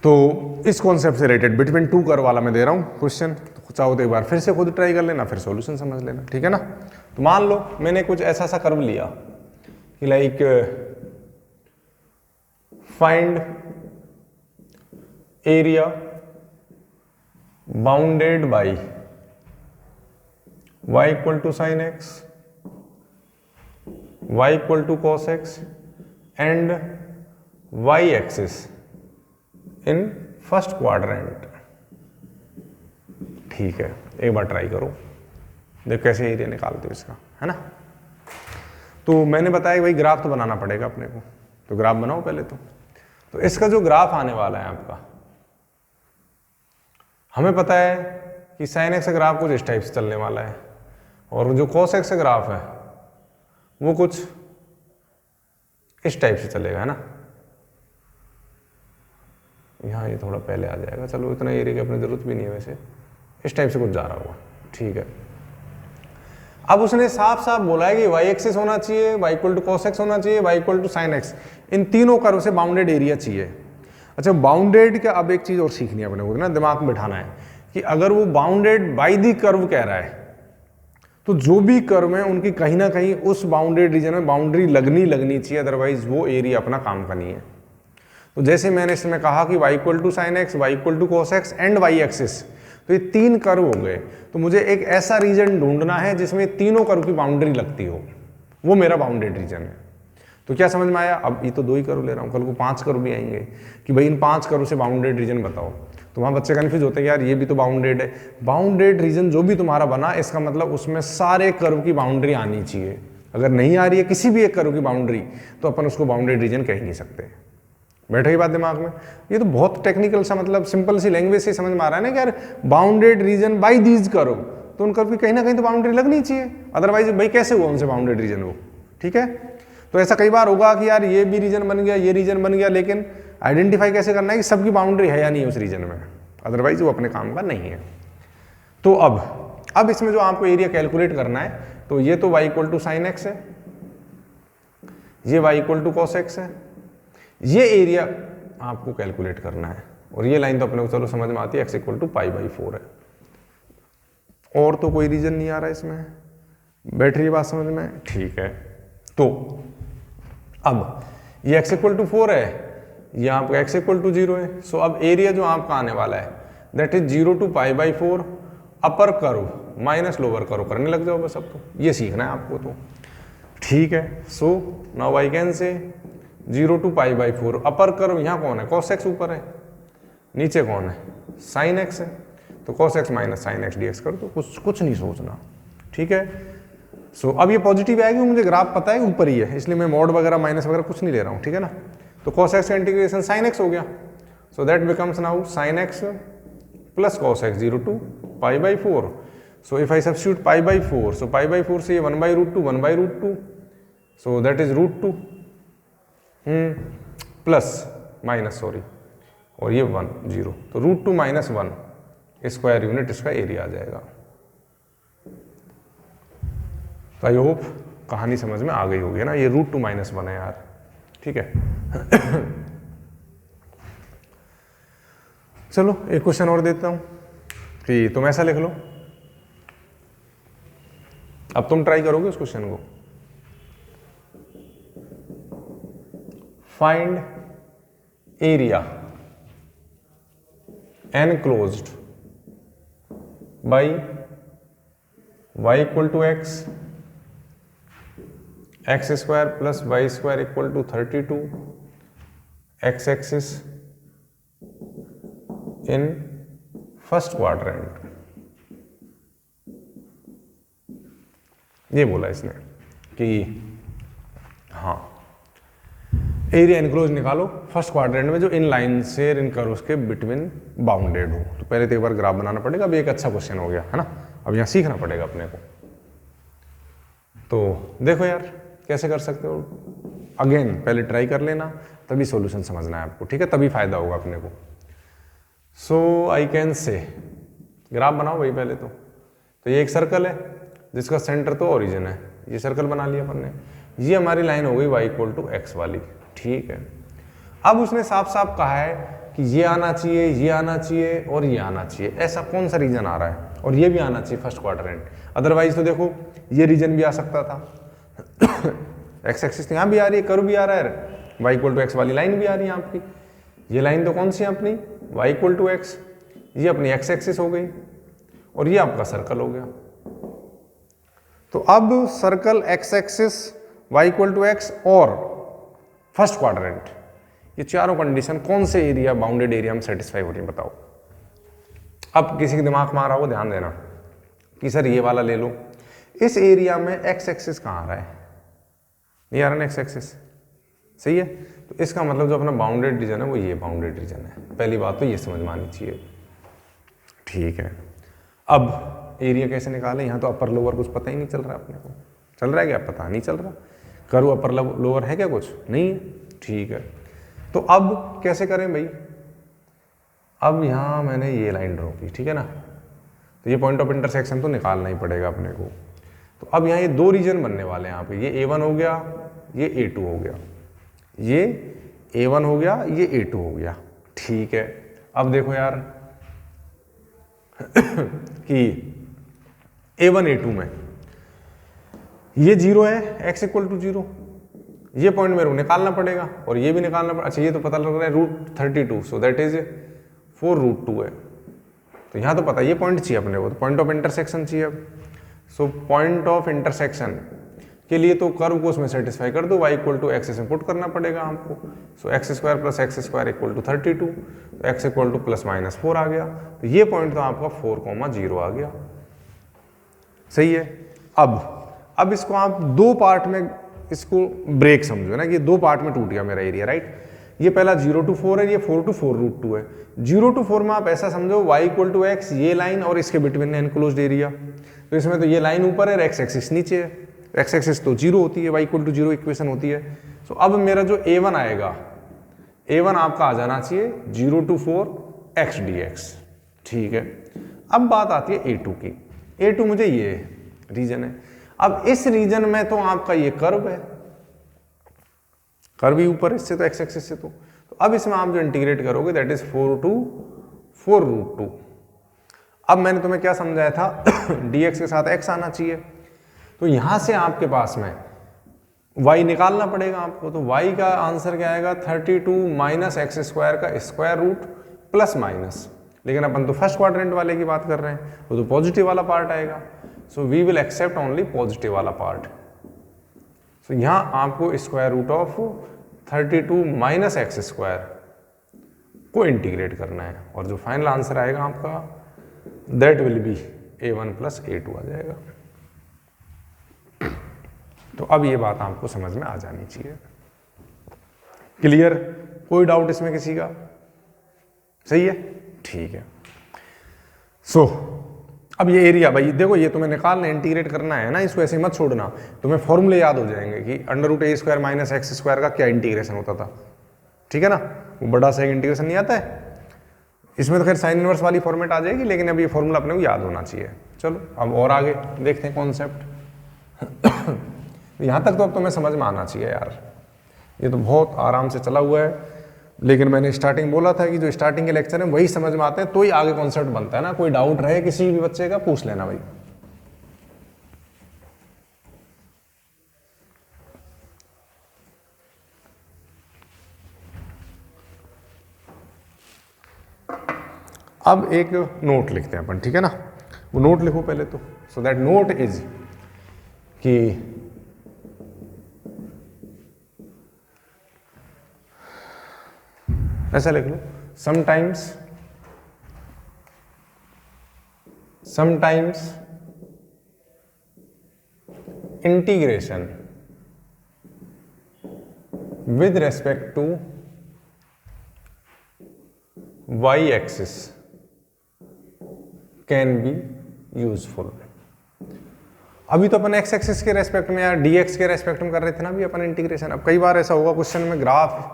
तो इस कॉन्सेप्ट से रिलेटेड बिटवीन टू कर्व वाला मैं दे रहा हूं क्वेश्चन, तो चाहो तो एक बार फिर से खुद ट्राई कर लेना, फिर सॉल्यूशन समझ लेना। ठीक है ना, तो मान लो मैंने कुछ ऐसा सा कर्व लिया कि like find area bounded by y equal to sine x, y equal to cos x and y axis in first quadrant. ठीक है, एक बार ट्राई करो, देखो कैसे एरिया निकालते हो इसका, है ना। तो मैंने बताया भाई ग्राफ तो बनाना पड़ेगा अपने को, तो ग्राफ बनाओ पहले तो इसका जो ग्राफ आने वाला है आपका, हमें पता है कि साइन एक्स का ग्राफ कुछ इस टाइप से चलने वाला है, और जो कॉस एक्स का ग्राफ है वो कुछ इस टाइप से चलेगा, है ना। यहाँ ये थोड़ा पहले आ जाएगा, चलो इतना एरिया की अपनी जरूरत भी नहीं है, वैसे इस टाइप से कुछ जा रहा होगा। ठीक है, अब उसने साफ साफ बोला है कि y एक्सिस होना चाहिए, y equal to cos X होना चाहिए, y equal to sine X, इन तीनों कर्व से बाउंडेड एरिया चाहिए। अच्छा, बाउंडेड का अब एक चीज और सीखनी है अपने को ना, दिमाग में बिठाना है कि अगर वो बाउंडेड बाय दी कर्व कह रहा है तो जो भी कर्व है उनकी कहीं ना कहीं उस बाउंडेड रीजन में बाउंड्री लगनी चाहिए, अदरवाइज वो एरिया अपना काम का नहीं है। तो जैसे मैंने इसमें कहा कि y equal to sine x, y equal to cos x and y axis, तो ये तीन कर्व हो गए, तो मुझे एक ऐसा रीजन ढूंढना है जिसमें तीनों कर्व की बाउंड्री लगती हो, वो मेरा बाउंडेड रीजन है। तो क्या समझ में आया? अब ये तो 2 ही कर्व ले रहा हूँ, कल को 5 कर्व भी आएंगे कि भाई इन 5 कर्व से बाउंडेड रीजन बताओ, तो वहाँ बच्चे कन्फ्यूज होते हैं यार ये भी तो बाउंडेड है। बाउंडेड रीजन जो भी तुम्हारा बना, इसका मतलब उसमें सारे कर्व की बाउंड्री आनी चाहिए। अगर नहीं आ रही है किसी भी एक कर्व की बाउंड्री, तो अपन उसको बाउंडेड रीजन कह ही नहीं सकते। बैठे ही बात दिमाग में? ये तो बहुत टेक्निकल सा, मतलब सिंपल सी लैंग्वेज से समझ में आ रहा है ना कि यार bounded region by these curve, तो उन कर्व की कहीं ना कहीं तो बाउंड्री लगनी चाहिए, अदरवाइज भाई कैसे हुआ उनसे बाउंडेड रीजन वो। ठीक है, तो ऐसा कई बार होगा कि यार ये भी रीजन बन गया, ये रीजन बन गया, लेकिन आइडेंटिफाई कैसे करना है कि सबकी बाउंड्री है या नहीं उस रीजन में, अदरवाइज वो अपने काम का नहीं है। तो अब इसमें जो आपको एरिया कैलकुलेट करना है, तो ये तो y equal to sine x है, ये y equal to cos x है, ये एरिया आपको कैलकुलेट करना है। और ये लाइन तो अपने को चलो समझ में आती है, x equal to pi by 4 है, और तो कोई रीजन नहीं आ रहा इसमें। बैठ रही है बात समझ में? ठीक है, तो अब ये x इक्वल टू 4 है, ये आपका x इक्वल टू 0 है। सो अब एरिया जो आपका आने वाला है that is 0 to pi by 4 upper curve minus lower curve, करने लग जाओ बस। अब तो ये सीखना है आपको तो। ठीक है, so now I can say 0 to pi by 4 upper curve, यहाँ कौन है? कॉस एक्स ऊपर है, नीचे कौन है? साइन एक्स है, तो cos x minus sine x D x कर दो, कुछ नहीं सोचना। ठीक है, सो अब ये पॉजिटिव आएगी, मुझे ग्राफ पता है ऊपर ही है, इसलिए मैं मॉड वगैरह माइनस वगैरह कुछ नहीं ले रहा हूँ। ठीक है ना, तो कॉस एक्स का इंटीग्रेशन साइन एक्स हो गया, so that becomes now sine x plus cos x 0 to pi by 4। So if I substitute pi by 4, so pi by 4 से ये 1 by root 2, 1 by root 2, so that is root 2 plus minus sorry, और ये 1 0, तो root 2 minus 1 square unit इसका एरिया आ जाएगा। तो आई होप कहानी समझ में आ गई होगी ना। ये √2 - 1 है यार, ठीक है। चलो एक क्वेश्चन और देता हूं कि तुम ऐसा लिख लो, अब तुम ट्राई करोगे उस क्वेश्चन को। Find area enclosed by y = x, x² + y² = 32, x axis in first quadrant. ये बोला इसने कि हाँ एरिया एनक्लोज निकालो फर्स्ट क्वाड्रेंट में जो इन लाइन से इन कर्व्स के बिटवीन बाउंडेड हो। तो पहले तो एक बार ग्राफ बनाना पड़ेगा। अब एक अच्छा क्वेश्चन हो गया है ना, अब यहाँ सीखना पड़ेगा अपने को। तो देखो यार कैसे कर सकते हो, अगेन पहले ट्राई कर लेना, तभी सॉल्यूशन समझना है आपको, ठीक है, तभी फायदा होगा अपने को। सो आई कैन से ग्राफ बनाओ भाई पहले तो ये एक सर्कल है जिसका सेंटर तो ओरिजिन है, ये सर्कल बना लिया अपन ने। ये हमारी लाइन हो गई y = x वाली, ठीक है। अब उसने साफ साफ कहा है कि ये आना चाहिए, ये आना चाहिए और ये आना चाहिए। ऐसा कौन सा रीजन आ रहा है, और ये भी आना चाहिए फर्स्ट क्वाड्रेंट। अदरवाइज तो देखो ये रीजन भी आ सकता था। एक्स एक्सिस यहाँ भी आ रही है, कर्व भी आ रहा है, y = x वाली लाइन भी आ रही है आपकी। ये लाइन तो कौन सी है अपनी, y = x, ये अपनी x एक्सिस हो गई और ये आपका सर्कल हो गया। तो अब circle x axis, y = x और फर्स्ट क्वाड्रेंट, ये चारों कंडीशन कौन से एरिया, बाउंडेड एरिया में सेटिस्फाई हो रही है बताओ। अब किसी के दिमाग में आ रहा हो, ध्यान देना कि सर ये वाला ले लो, इस एरिया में x एक्सिस कहाँ आ रहा है, नहीं आ रहा ना x एक्सिस, सही है। तो इसका मतलब जो अपना बाउंडेड रीजन है वो ये बाउंडेड रीजन है। पहली बात तो ये समझ में आनी चाहिए, ठीक है। अब एरिया कैसे निकालें, यहाँ तो अपर लोअर कुछ पता ही नहीं चल रहा अपने को, चल रहा है क्या, पता नहीं चल रहा। कर्व अपर लोअर है क्या, कुछ नहीं है, ठीक है। तो अब कैसे करें भाई, अब यहाँ मैंने ये लाइन ड्रॉ की, ठीक है ना, तो ये पॉइंट ऑफ इंटरसेक्शन तो निकालना ही पड़ेगा अपने को। तो अब यहाँ ये दो रीजन बनने वाले हैं यहाँ पे, ये A1 हो गया, ये A2 हो गया, ये A1 हो गया, ये A2 हो गया, ठीक है। अब देखो यार कि A1 A2 में ये 0 है, x = 0, ये पॉइंट मेरे को निकालना पड़ेगा और ये भी निकालना पड़ेगा। अच्छा ये तो पता लग रहा है √32, सो दैट इज 4√2 है। तो यहाँ तो पता ये पॉइंट चाहिए अपने को, तो पॉइंट ऑफ इंटरसेक्शन चाहिए अब। सो पॉइंट ऑफ इंटरसेक्शन के लिए तो कर्व को उसमें सेटिस्फाई कर दो, y = x में पुट करना पड़ेगा हमको। सो x² + x² = 32, तो x = ±4 आ गया। तो ये पॉइंट तो आपका 4,0 आ गया, सही है। अब इसको आप दो पार्ट में इसको ब्रेक समझो ना, कि दो पार्ट में टूट गया मेरा एरिया, राइट। ये पहला 0 to 4 है, ये 4 to 4√2 है। 0 to 4 में आप ऐसा समझो y = x, ये लाइन और इसके बिटवीन एनक्लोज्ड एरिया। तो इसमें तो ये लाइन ऊपर है, x एक्सिस नीचे है, x एक्सिस तो 0 होती है, y = 0 इक्वेशन होती है। तो अब मेरा जो A1 आएगा, A1 आपका आ जाना चाहिए 0 to 4 x dx, ठीक है। अब बात आती है A2 की। A2 मुझे ये रीजन है। अब इस रीजन में तो आपका ये कर्व है, कर्व ही ऊपर इससे तो x एक्सिस से तो अब इसमें आप जो इंटीग्रेट करोगे दैट इज 4 to 4√2। अब मैंने तुम्हें क्या समझाया था, dx के साथ x आना चाहिए, तो यहां से आपके पास में y निकालना पड़ेगा आपको। तो y का आंसर क्या आएगा, 32 - x² का स्क्वायर रूट प्लस माइनस, लेकिन अपन तो फर्स्ट क्वाड्रेंट वाले की बात कर रहे हैं, वो तो पॉजिटिव वाला पार्ट आएगा। So we will accept only positive वाला पार्ट। सो यहां आपको स्क्वायर रूट ऑफ 32 - x² को इंटीग्रेट करना है, और जो फाइनल आंसर आएगा आपका that will B A1 + A2 आ जाएगा। तो अब ये बात आपको समझ में आ जानी चाहिए, क्लियर, कोई डाउट इसमें किसी का, सही है, ठीक है। सो अब ये एरिया भाई देखो, ये तुम्हें निकालना, इंटीग्रेट करना है ना, इसको ऐसे मत छोड़ना, तुम्हें फॉर्मूले याद हो जाएंगे कि √a² - x² का क्या इंटीग्रेशन होता था, ठीक है ना, वो बड़ा सा इंटीग्रेशन नहीं आता है। इसमें तो खैर साइन इनवर्स वाली फॉर्मेट आ जाएगी, लेकिन अब ये फॉर्मूला अपने को याद होना चाहिए। चलो अब और आगे देखते हैं कॉन्सेप्ट। यहाँ तक तो अब तुम्हें समझ में आना चाहिए यार, ये तो बहुत आराम से चला हुआ है। लेकिन मैंने स्टार्टिंग बोला था कि जो स्टार्टिंग के लेक्चर हैं वही समझ में आते हैं तो ही आगे कॉन्सेप्ट बनता है ना। कोई डाउट रहे किसी भी बच्चे का पूछ लेना भाई। अब एक नोट लिखते हैं अपन, ठीक है ना। वो नोट लिखो पहले तो। सो दैट नोट इज कि ऐसा लिख लो, sometimes integration with respect to y axis can be useful. अभी तो अपन x एक्सिस के रेस्पेक्ट में या dx के रेस्पेक्ट में कर रहे थे ना अभी अपन इंटीग्रेशन। अब कई बार ऐसा होगा क्वेश्चन में ग्राफ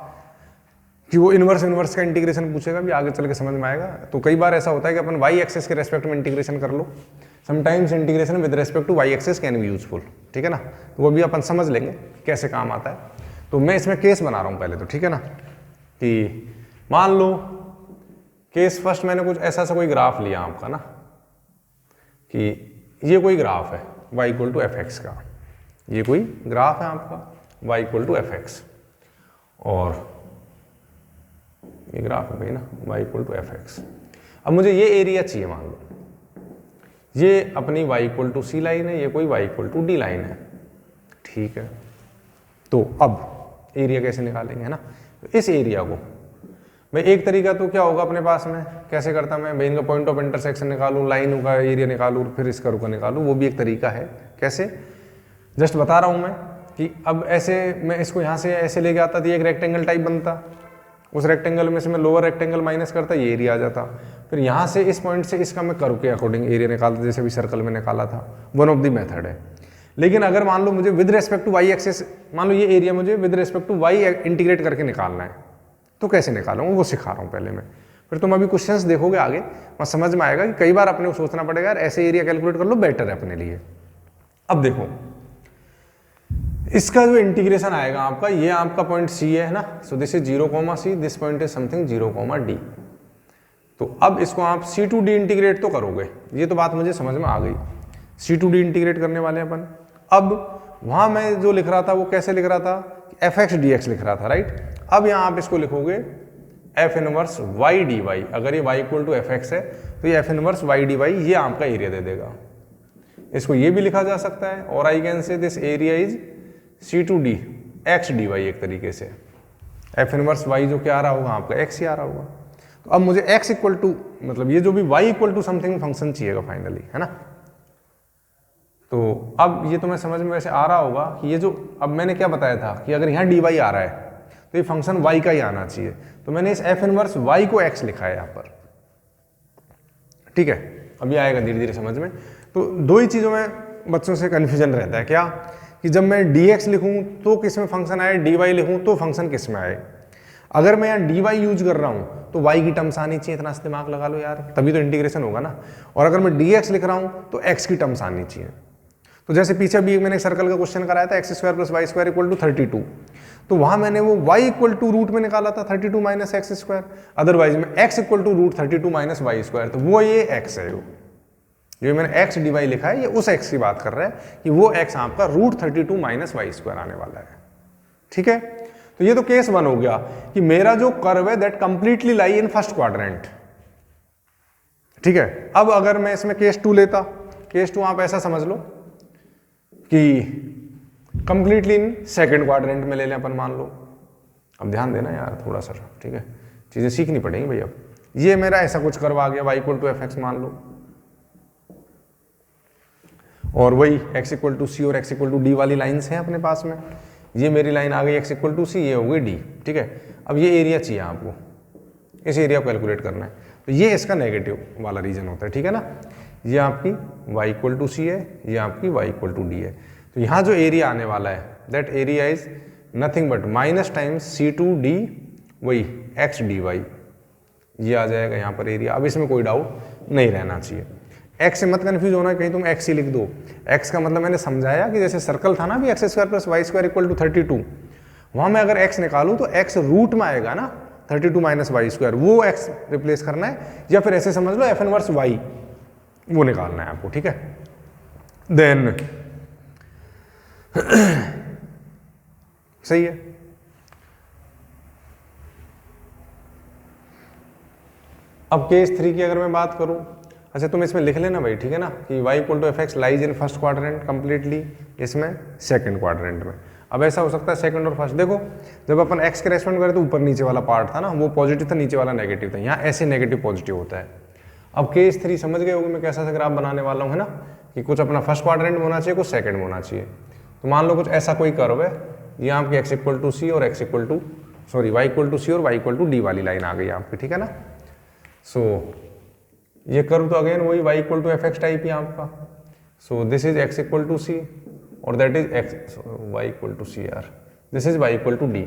कि वो इनवर्स का इंटीग्रेशन पूछेगा, भी आगे चल के समझ में आएगा। तो कई बार ऐसा होता है कि अपन y एक्सिस के रेस्पेक्ट में इंटीग्रेशन कर लो। Sometimes integration with respect to y axis can be useful, ठीक है ना। तो वो भी अपन समझ लेंगे कैसे काम आता है। तो मैं इसमें केस बना रहा हूँ पहले तो, ठीक है ना। कि मान लो केस फर्स्ट मैंने कुछ ऐसा सा कोई ग्राफ लिया आपका ना, कि ये कोई ग्राफ है y equal to F x का, ये कोई ग्राफ है आपका y equal to F x, और ये ग्राफ है भाई ना y equal to F x. अब मुझे ये एरिया चाहिए, मान लो ये अपनी y equal to c line है, ये कोई y equal to d line है, ठीक है। तो अब एरिया कैसे निकालेंगे, है ना। तो इस एरिया को मैं, एक तरीका तो क्या होगा अपने पास में, कैसे करता मैं भाई, इनका पॉइंट ऑफ इंटरसेक्शन निकालूं, लाइन का एरिया निकालूं, फिर इस कर्व का निकालूं, वो भी एक तरीका है। कैसे, जस्ट बता रहा हूं मैं कि अब ऐसे मैं इसको यहाँ से ऐसे लेके आता तो ये एक रेक्टेंगल टाइप बनता, उस रेक्टेंगल में से मैं लोअर रेक्टेंगल माइनस करता, ये एरिया आ जाता। फिर यहाँ से इस पॉइंट से इसका मैं कर्व के अकॉर्डिंग एरिया निकालता, जैसे भी सर्कल में निकाला था। वन ऑफ द मेथड है। लेकिन अगर मान लो मुझे with respect to y axis, मान लो ये एरिया मुझे with respect to y integrate करके निकालना है, तो कैसे निकालूंगा वो सिखा रहा हूँ पहले मैं। फिर तुम अभी क्वेश्चंस देखोगे आगे, वहाँ समझ में आएगा कि कई बार अपने को सोचना पड़ेगा यार ऐसे एरिया कैलकुलेट कर लो, बेटर है अपने लिए। अब देखो इसका जो इंटीग्रेशन आएगा आपका, ये आपका पॉइंट सी है ना, so this is 0,c, this point is something 0,d। तो अब इसको आप c to d इंटीग्रेट तो करोगे, ये तो बात मुझे समझ में आ गई। c to d इंटीग्रेट करने वाले अपन। अब वहां मैं जो लिख रहा था वो कैसे लिख रहा था, fx dx लिख रहा था, राइट। अब यहां आप इसको लिखोगे f इनवर्स y dy। अगर ये y इक्वल टू fx है तो ये f इनवर्स y dy ये आपका एरिया दे देगा। इसको ये भी लिखा जा सकता है, और आई कैन से this area is c to d x dy, एक तरीके से f इनवर्स y जो क्या आ रहा होगा आपका x ही आ रहा होगा। तो अब मुझे x इक्वल टू, मतलब ये जो भी y equal to something function चाहिएगा फाइनली, है ना। तो अब ये तुम्हें समझ में वैसे आ रहा होगा कि ये जो अब मैंने क्या बताया था कि अगर यहाँ dy आ रहा है तो ये फंक्शन y का ही आना चाहिए। तो मैंने इस f इनवर्स y को x लिखा है यहाँ पर, ठीक है। अभी आएगा धीरे धीरे समझ में। तो दो ही चीज़ों में बच्चों से कन्फ्यूजन रहता है, क्या कि जब मैं dx लिखूँ तो किस में फंक्शन आए, dy लिखूँ तो फंक्शन किस में आए। अगर मैं यहाँ dy यूज कर रहा हूँ तो y की टर्म्स आनी चाहिए, इतना सा दिमाग लगा लो यार, तभी तो इंटीग्रेशन होगा ना। और अगर मैं dx लिख रहा हूँ तो x की टर्म्स आनी चाहिए। तो जैसे पीछे भी मैंने सर्कल का क्वेश्चन कराया था, x square plus y square equal to 32, तो वहां मैंने वो y इक्वल टू रूट में निकाला था 32 माइनस एक्स स्क्वायर, अदरवाइज में x equal to root 32 minus Y square. तो वो ये x है, जो मैंने x dy लिखा है ये उस x की बात कर रहा है कि वो x आपका रूट 32 माइनस वाई स्क्वायर आने वाला है, ठीक है। तो ये तो केस 1 हो गया कि मेरा जो कर्व है that completely lie in first quadrant, ठीक है। अब अगर मैं इसमें केस 2 लेता, केस 2 आप ऐसा समझ लो कि कंप्लीटली इन सेकंड क्वाड्रेंट में ले लें अपन, मान लो। अब ध्यान देना यार थोड़ा सा, ठीक है, चीजें सीखनी पड़ेंगी भाई। अब ये मेरा ऐसा कुछ कर्व आ गया y equal to F x मान लो, और वही x इक्वल टू सी और x इक्वल टू डी वाली लाइन्स हैं अपने पास में। ये मेरी लाइन आ गई x इक्वल टू सी, ये हो गई d, ठीक है। अब ये एरिया चाहिए आपको, इस एरिया को कैलकुलेट करना है। तो ये इसका नेगेटिव वाला रीजन होता है, ठीक है ना। ये आपकी y इक्वल टू सी है, ये आपकी y इक्वल टू डी है। तो यहाँ जो एरिया आने वाला है that area is nothing but minus times c to d, वही x dy, ये आ जाएगा यहाँ पर एरिया। अब इसमें कोई डाउट नहीं रहना चाहिए। एक्स से मत कंफ्यूज होना, कहीं तुम एक्स ही लिख दो। एक्स का मतलब मैंने समझाया कि जैसे सर्कल था ना भी x square plus y square equal to 32, वहां मैं अगर एक्स निकालूं तो एक्स रूट में आएगा ना 32 माइनस वाई स्क्वायर, वो एक्स रिप्लेस करना है, या फिर ऐसे समझ लो एफ इनवर्स वाई, वो निकालना है आपको, ठीक है। देन सही है। अब केस 3 की अगर मैं बात करूं, अच्छा तुम इसमें लिख लेना भाई, ठीक है ना, कि y equal to F x lies in first quadrant completely, इसमें सेकंड क्वाड्रेंट में। अब ऐसा हो सकता है सेकंड और फर्स्ट, देखो जब अपन x के रेस्पेक्ट करें तो ऊपर नीचे वाला पार्ट था ना वो पॉजिटिव था, नीचे वाला नेगेटिव था, यहाँ ऐसे नेगेटिव पॉजिटिव होता है। अब केस 3 समझ गए होगे मैं कैसा सा ग्राफ बनाने वाला हूँ, है ना, कि कुछ अपना फर्स्ट क्वाड्रेंट में होना चाहिए, कुछ सेकंड में होना चाहिए। तो मान लो कुछ ऐसा कोई कर्व है, ये आपकी x इक्वल टू सी और x equal to sorry y equal to C और y इक्वल टू डी वाली लाइन आ गई आपकी, ठीक है ना। सो ये कर्व तो अगेन वही y equal to F X type ही आपका। So this is x equal to C और that is x y equal to C or, this is y equal to D.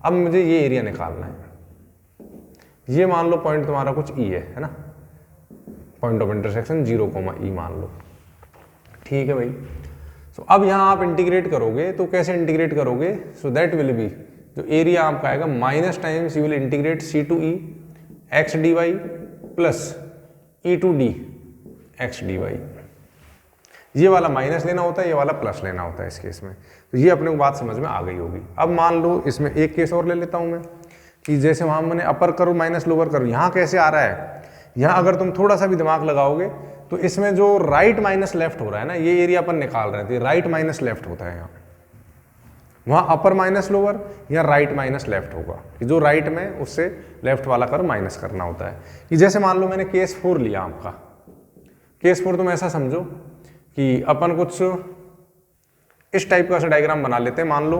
अब मुझे ये एरिया निकालना है, ये मान लो पॉइंट तुम्हारा कुछ ई है ना, पॉइंट ऑफ इंटरसेक्शन 0, ई मान लो, ठीक है भाई। सो अब यहाँ आप इंटीग्रेट करोगे तो कैसे इंटीग्रेट करोगे, सो दैट विल बी, जो एरिया आपका आएगा minus times you will integrate c to e x d y plus e to d x d y. ये वाला माइनस लेना होता है, ये वाला प्लस लेना होता है इस केस में। तो ये अपने को बात समझ में आ गई होगी। अब मान लो इसमें एक केस और ले लेता हूं मैं, कि जैसे वहां मैंने अपर करो माइनस लोअर करो, यहाँ कैसे आ रहा है, यहाँ अगर तुम थोड़ा सा भी दिमाग लगाओगे तो इसमें जो राइट माइनस लेफ्ट हो रहा है ना, ये एरिया अपन निकाल रहे थे, राइट माइनस लेफ्ट होता है यहाँ, वहाँ अपर माइनस लोअर या राइट माइनस लेफ्ट होगा, कि जो राइट में उससे लेफ्ट वाला कर माइनस करना होता है। कि जैसे मान लो मैंने केस 4 लिया आपका, केस 4 तुम ऐसा समझो कि अपन कुछ इस टाइप का डायग्राम बना लेते हैं, मान लो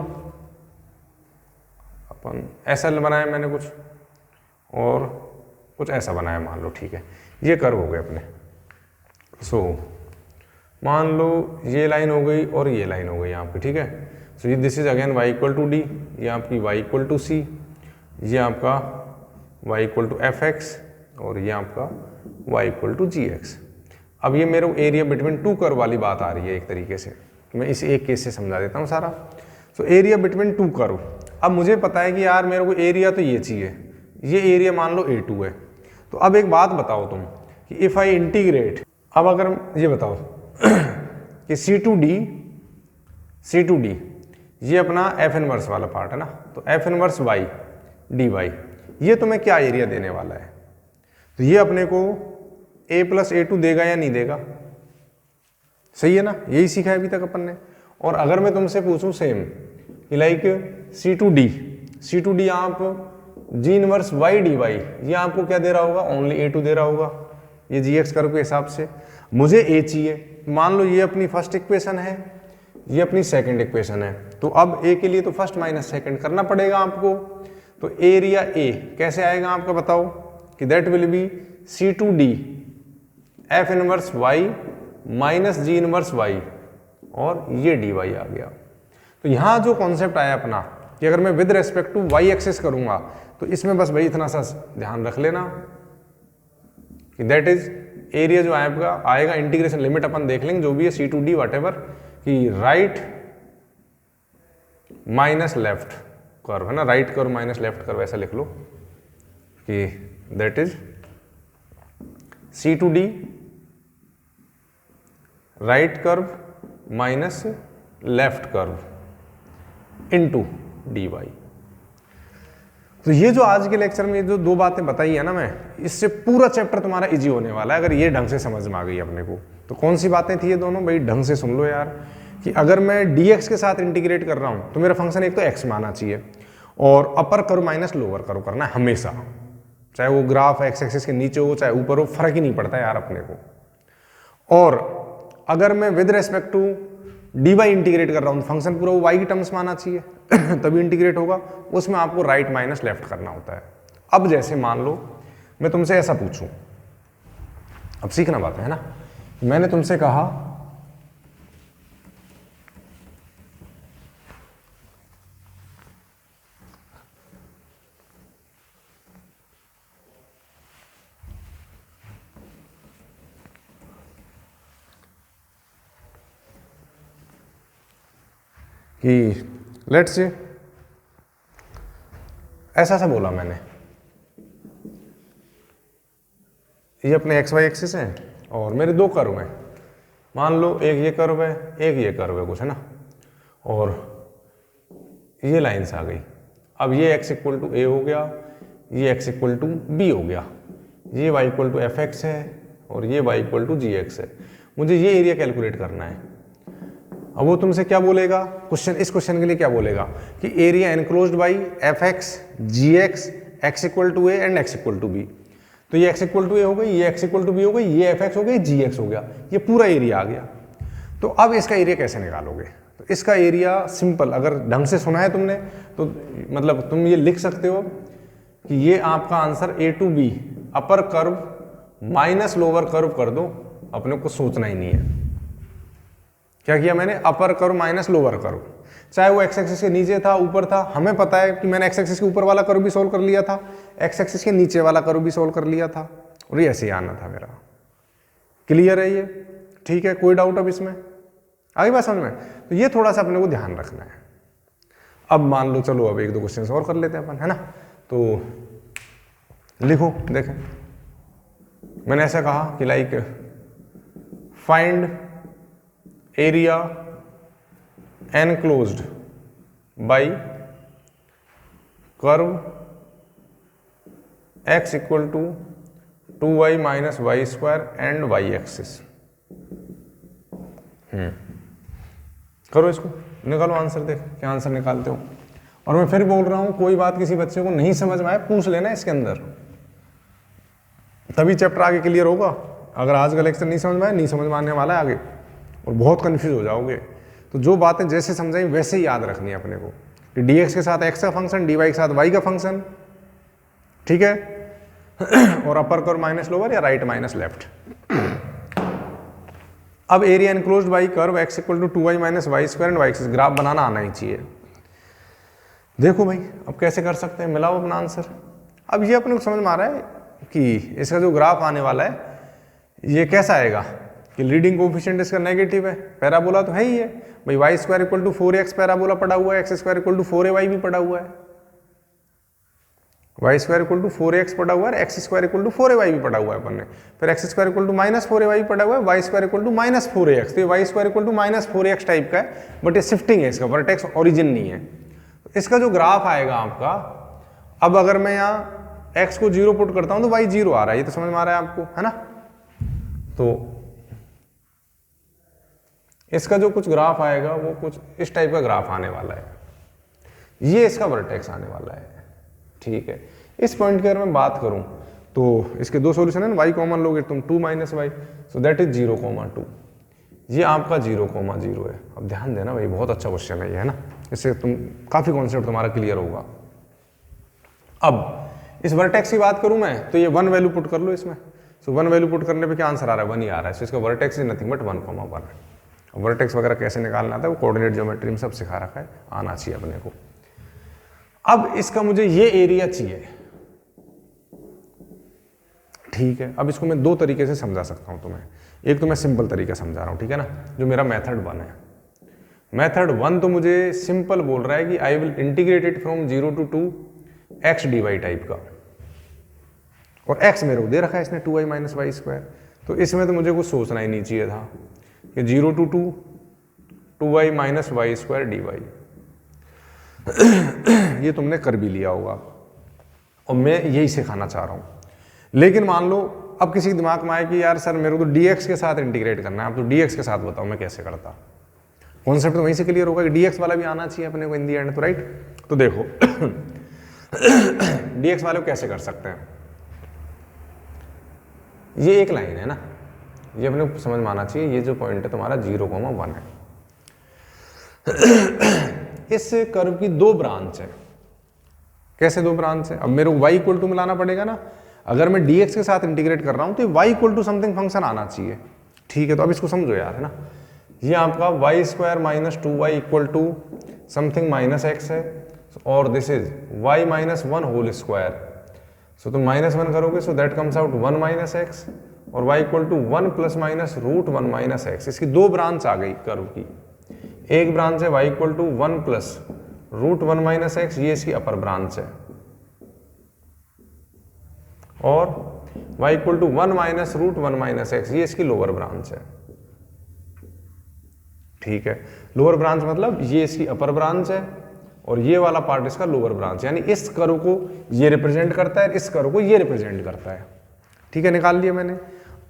अपन ऐसा बनाया मैंने कुछ और कुछ ऐसा बनाया मान लो, ठीक है, ये कर्व हो गए अपने। सो मान लो ये लाइन हो गई और ये लाइन हो गई यहाँ पे, ठीक है। सो ये this is again y equal to d, ये आपकी y इक्वल टू सी, ये आपका y equal to F x और ये आपका y equal to ji x. अब ये मेरे एरिया बिटवीन टू कर्व वाली बात आ रही है एक तरीके से, मैं इस एक केस से समझा देता हूँ सारा। So area between two curve, अब मुझे पता है कि यार मेरे को एरिया तो ये चाहिए, ये एरिया मान लो A2 है। तो अब एक बात बताओ तुम कि इफ आई इंटीग्रेट, अब अगर ये बताओ कि C टू D ये अपना एफ इनवर्स वाला पार्ट है ना, तो f inverse y d y, ये तुम्हें क्या एरिया देने वाला है, तो ये अपने को a प्लस A2 देगा या नहीं देगा, सही है ना, यही सीखा है अभी तक अपन ने। और अगर मैं तुमसे पूछूं सेम कि लाइक C टू D आप g inverse y d y, ये आपको क्या दे रहा होगा, ओनली A2 दे रहा होगा, ये जी एक्स कर्व के हिसाब से। मुझे A चाहिए, मान लो ये अपनी फर्स्ट इक्वेशन है, ये अपनी सेकंड इक्वेशन है, तो अब A के लिए तो फर्स्ट माइनस सेकंड करना पड़ेगा आपको। तो एरिया A कैसे आएगा आपका बताओ, कि that will be C to D f inverse y minus g inverse y और ये डी वाई आ गया। तो यहां जो कॉन्सेप्ट आया अपना कि अगर मैं with respect to y axis करूंगा, तो इसमें बस भाई इतना सा ध्यान रख लेना कि दैट इज एरिया जो आएगा इंटीग्रेशन लिमिट अपन देख लेंगे जो भी है C to D whatever, कि राइट माइनस लेफ्ट कर्व है ना, right curve minus left curve ऐसा लिख लो कि that is C to D right curve minus left curve into d y. तो ये जो आज के लेक्चर में जो दो बातें बताई है ना मैं, इससे पूरा चैप्टर तुम्हारा इजी होने वाला है अगर ये ढंग से समझ में आ गई अपने को। तो कौन सी बातें थी ये दोनों भाई, ढंग से सुन लो यार, कि अगर मैं dx के साथ इंटीग्रेट कर रहा हूं तो मेरा फंक्शन एक तो x में आना चाहिए और upper curve minus lower curve करना है हमेशा, चाहे वो ग्राफ x एक्सिस के नीचे हो चाहे ऊपर हो, फर्क ही नहीं पड़ता यार अपने को। और अगर मैं with respect to dy integrate कर रहा हूं, फंक्शन पूरा वो y की टर्म्स में आना चाहिए तभी इंटीग्रेट होगा, उसमें आपको राइट माइनस लेफ्ट करना होता है। अब जैसे मान लो मैं तुमसे ऐसा पूछूं, अब सीखना बात है ना, मैंने तुमसे कहा कि लेट्स से ऐसा सा बोला मैंने, ये अपने एक्स वाई एक्सिस है और मेरे दो कर्व हैं, मान लो एक ये कर्व है एक ये कर्व है कुछ, है ना, और ये लाइन्स आ गई। अब ये x इक्वल टू ए हो गया, ये x इक्वल टू बी हो गया, ये y equal to F x है और ये y equal to ji x है। मुझे ये एरिया कैलकुलेट करना है। अब वो तुमसे क्या बोलेगा, क्वेश्चन, इस क्वेश्चन के लिए क्या बोलेगा कि area enclosed by f x g x x equal to A and x equal to b. तो ये x इक्वल टू ए हो गई, ये x इक्वल टू बी हो गई, ये एफ एक्स हो गई, जी एक्स हो गया, ये पूरा एरिया आ गया। तो अब इसका एरिया कैसे निकालोगे? तो इसका एरिया सिंपल, अगर ढंग से सुना है तुमने तो मतलब तुम ये लिख सकते हो कि ये आपका answer a to b upper curve minus lower curve कर दो, अपने को सोचना ही नहीं है। क्या किया मैंने? अपर कर्व माइनस लोअर कर्व, चाहे वो एक्स एक्सिस के नीचे था ऊपर था, हमें पता है कि मैंने एक्स एक्सिस के ऊपर वाला कर्व भी सोल्व कर लिया था, एक्स एक्सिस के नीचे वाला कर्व भी सोल्व कर लिया था, और ये ऐसे ही आना था मेरा। क्लियर है ये? ठीक है, कोई डाउट अब इसमें? आगे बात समझ में? तो ये थोड़ा सा अपने को ध्यान रखना है। अब मान लो, चलो अब एक दो क्वेश्चन और कर लेते हैं अपन, है ना। तो लिखो, देखें, मैंने ऐसा कहा कि like find area enclosed by curve x equal to 2y minus Y square and y axis. करो इसको, निकालो आंसर, देख क्या आंसर निकालते हो। और मैं फिर बोल रहा हूं, कोई बात किसी बच्चे को नहीं समझ में आए पूछ लेना इसके अंदर, तभी चैप्टर आगे क्लियर होगा। अगर आज का लेक्चर नहीं समझ में आए, नहीं समझ में आने वाला है आगे, और बहुत कंफ्यूज हो जाओगे। तो जो बातें जैसे समझाई वैसे ही याद रखनी है अपने को, कि dx के साथ x का फंक्शन, dy के साथ y का फंक्शन, ठीक है, और अपर कर्व माइनस लोअर या राइट माइनस लेफ्ट। अब area enclosed by curve x equal to 2y minus Y square and y axis, graph बनाना आना ही चाहिए। देखो भाई, अब कैसे कर सकते हैं, मिलाओ अपना आंसर। अब ये अपने को समझ में आ रहा है कि इसका जो ग्राफ आने वाला है ये कैसा आएगा, कि लीडिंग कोफिशिएंट इसका नेगेटिव है, पैराबोला तो है ही है भाई, y square equal to 4x parabola पड़ा हुआ है, x square equal to 4ay भी पड़ा हुआ है, y square equal to 4x पड़ा हुआ है, x square equal to 4ay भी पड़ा हुआ है अपन ने, फिर x square equal to minus 4ay पड़ा हुआ है, y square equal to minus 4ax। तो ये y square equal to minus 4ax type का है, बट ये शिफ्टिंग है, इसका वर्टेक्स ओरिजिन नहीं है। तो इसका जो ग्राफ आएगा आपका, अब अगर मैं यहाँ x को 0 पुट करता हूँ तो y 0 आ रहा है, ये तो समझ में आ रहा है आपको, है ना। तो इसका जो कुछ ग्राफ आएगा वो कुछ इस टाइप का ग्राफ आने वाला है, ये इसका वर्टेक्स आने वाला है, ठीक है। इस पॉइंट की अगर मैं बात करूं तो इसके दो सॉल्यूशन है ना, y कॉमन लोगे तुम 2 minus y, so that is 0,2, ये आपका 0,0 है। अब ध्यान देना भाई, बहुत अच्छा क्वेश्चन है ये, है ना, इससे तुम काफी कॉन्सेप्ट तुम्हारा क्लियर होगा। अब इस वर्टेक्स की बात करूं मैं तो ये 1 वैल्यू पुट कर लो इसमें, सो 1 वैल्यू पुट करने पे क्या आंसर आ रहा है, 1 ही आ रहा है। सो इसका वर्टेक्स इज नथिंग बट 1,1 है। वर्टेक्स वगैरह कैसे निकालना आता है वो कोऑर्डिनेट ज्योमेट्री में सब सिखा रखा है, आना चाहिए अपने को। अब इसका मुझे ये एरिया चाहिए, ठीक है। अब इसको मैं दो तरीके से समझा सकता हूं तुम्हें, एक तो मैं सिंपल तरीका समझा रहा हूं, ठीक है ना, जो मेरा मेथड 1 है। मेथड 1 तो मुझे सिंपल बोल रहा है कि आई will integrate it from 0 to 2 x dy type का, और x मेरे को दे रखा है इसने 2y माइनस वाई स्क्वायर, तो इसमें तो मुझे कुछ सोचना ही नहीं चाहिए था कि 0 to 2 2y minus Y square dy, ये तुमने कर भी लिया होगा और मैं यही सिखाना चाह रहा हूं। लेकिन मान लो अब किसी के दिमाग में आए कि यार सर मेरे को तो dx के साथ इंटीग्रेट करना है, आप तो dx के साथ बताओ मैं कैसे करता। कॉन्सेप्ट तो वहीं से क्लियर होगा कि dx वाला भी आना चाहिए अपने को इन दी एंड, तो राइट। तो देखो dx वाले को कैसे कर सकते हैं, ये एक लाइन है ना, ये अपने को समझ में आना चाहिए, ये जो पॉइंट है तुम्हारा 0,1 है। इस कर्व की दो ब्रांच है, कैसे दो ब्रांच है, अब मेरे को y इक्वल टू मिलाना पड़ेगा ना, अगर मैं dx के साथ इंटीग्रेट कर रहा हूं तो y equal to something function आना चाहिए, ठीक है। तो अब इसको समझो यार, है ना, ये आपका Y square minus 2y equal to something minus X है, और this is y minus 1 whole square, so तुम -1 करोगे, so that comes out 1 minus X, और y equal to 1 plus minus root 1 minus X. इसकी दो ब्रांच आ गई curve की, एक ब्रांच है y equal to 1 plus root 1 minus x, ये इसकी अपर ब्रांच है, और y equal to 1 minus root 1 minus x, ये इसकी लोअर ब्रांच है। ठीक है, लोअर ब्रांच मतलब ये इसकी अपर ब्रांच है और ये वाला पार्ट इसका लोअर ब्रांच, यानी इस कर्व को ये रिप्रेजेंट करता है, इस कर्व को ये रिप्रेजेंट करता है। ठीक है, निकाल लिया मैंने।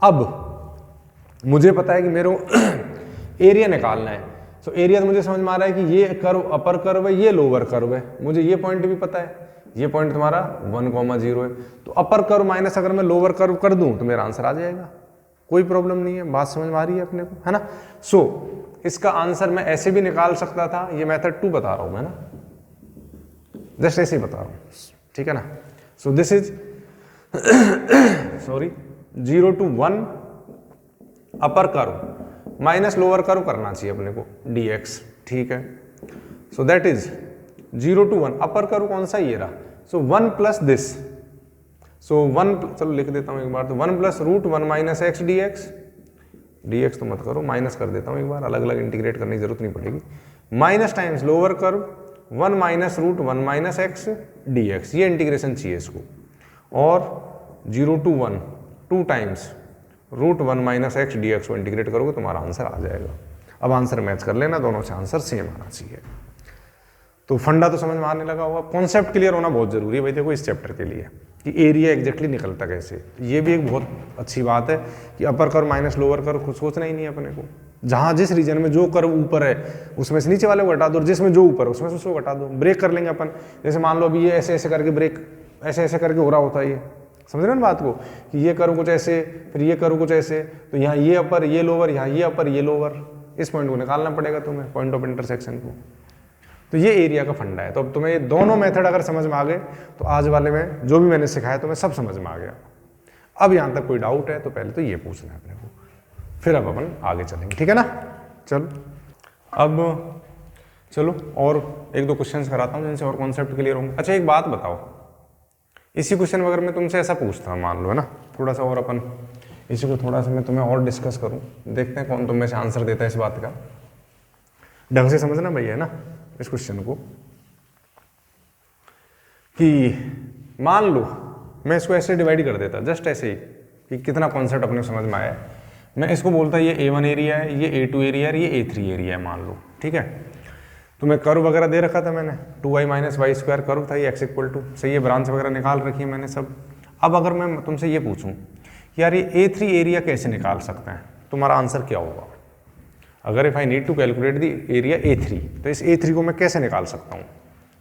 अब मुझे पता है कि मेरे को एरिया निकालना है, तो एरिया तो मुझे समझ में आ रहा है कि ये कर्व अपर कर्व है, ये लोअर कर्व है, मुझे ये पॉइंट भी पता है, ये पॉइंट तुम्हारा 1,0 है, तो अपर कर्व माइनस अगर मैं लोअर कर्व कर दूं तो मेरा आंसर आ जाएगा, कोई प्रॉब्लम नहीं है। बात समझ में आ रही है अपने को, है ना। सो इसका आंसर मैं ऐसे भी निकाल सकता था, ये मेथड 2 बता रहा हूं मैं ना, जस्ट ऐसे ही बता रहा हूं, ठीक है ना। So this is sorry 0 to 1 upper curve minus lower curve करना चाहिए अपने को dx, ठीक है। So that is 0 to 1 upper curve कौन सा, ये रहा। सो 1 प्लस दिस, सो 1, चलो लिख देता हूं एक बार, तो 1 plus root 1 minus x dx तो मत करो, माइनस कर देता हूं एक बार, अलग अलग इंटीग्रेट करने की जरूरत नहीं पड़ेगी। Minus times lower curve 1 minus root 1 minus x dx, ये इंटीग्रेशन चाहिए इसको, और 0 to 1 2 times root 1 minus x dx को इंटीग्रेट करोगे तुम्हारा आंसर आ जाएगा। अब आंसर मैच कर लेना, दोनों से आंसर सेम आना चाहिए। तो फंडा तो समझ में आने लगा होगा, कॉन्सेप्ट क्लियर होना बहुत जरूरी है भाई, देखो इस चैप्टर के लिए कि एरिया एग्जैक्टली निकलता कैसे। ये भी एक बहुत अच्छी बात है कि अपर कर्व माइनस लोअर कर्व कुछ सोचना ही नहीं है अपने को, जहां जिस रीजन में जो कर्व ऊपर है उसमें से नीचे वाले को हटा दो, और जिसमें जो ऊपर है उसमें से उसको हटा दो, ब्रेक कर लेंगे अपन। जैसे मान लो अभी ये ऐसे ऐसे करके ब्रेक ऐसे ऐसे करके हो रहा होता है, ये समझ रहे हो ना बात को, कि ये कर्व कुछ ऐसे, फिर ये कर्व कुछ ऐसे, तो यहाँ ये अपर ये लोअर, यहाँ ये अपर ये लोअर, इस पॉइंट को निकालना पड़ेगा तुम्हें, पॉइंट ऑफ इंटरसेक्शन को। तो ये एरिया का फंडा है। तो अब तुम्हें ये दोनों मेथड अगर समझ में आ गए तो आज वाले में जो भी मैंने सिखाया तुम्हें सब समझ में आ गया। अब यहाँ तक कोई डाउट है तो पहले तो ये पूछना है अपने को, फिर अब अपन आगे चलेंगे, ठीक है ना। चलो अब चलो और एक दो क्वेश्चंस कराता हूँ जिनसे और कॉन्सेप्ट क्लियर होंगे। अच्छा एक बात बताओ, इसी क्वेश्चन अगर मैं तुमसे ऐसा पूछता हूँ, मान लो है ना, थोड़ा सा और अपन इसी को थोड़ा सा मैं तुम्हें और डिस्कस करूँ, देखते हैं कौन तुम में से आंसर देता है इस बात का। ढंग से समझना भैया, है ना, इस क्वेश्चन को, कि मान लो मैं इसको ऐसे डिवाइड कर देता, जस्ट ऐसे ही, कि कितना कॉन्सेप्ट अपने समझ में आया। मैं इसको बोलता ये A1 एरिया है, ये A2 एरिया है, ये A3 एरिया है मान लो, ठीक है। तो मैं कर्व वगैरह दे रखा था मैंने, 2y minus Y square curve था, ये x इक्वल टू, सही है, ब्रांच वगैरह निकाल रखी है मैंने सब। अब अगर मैं तुमसे ये पूछूं कि यार ये A3 एरिया कैसे निकाल सकते हैं, तुम्हारा आंसर क्या होगा? अगर if I need to calculate the area A3, तो इस A3 को मैं कैसे निकाल सकता हूँ?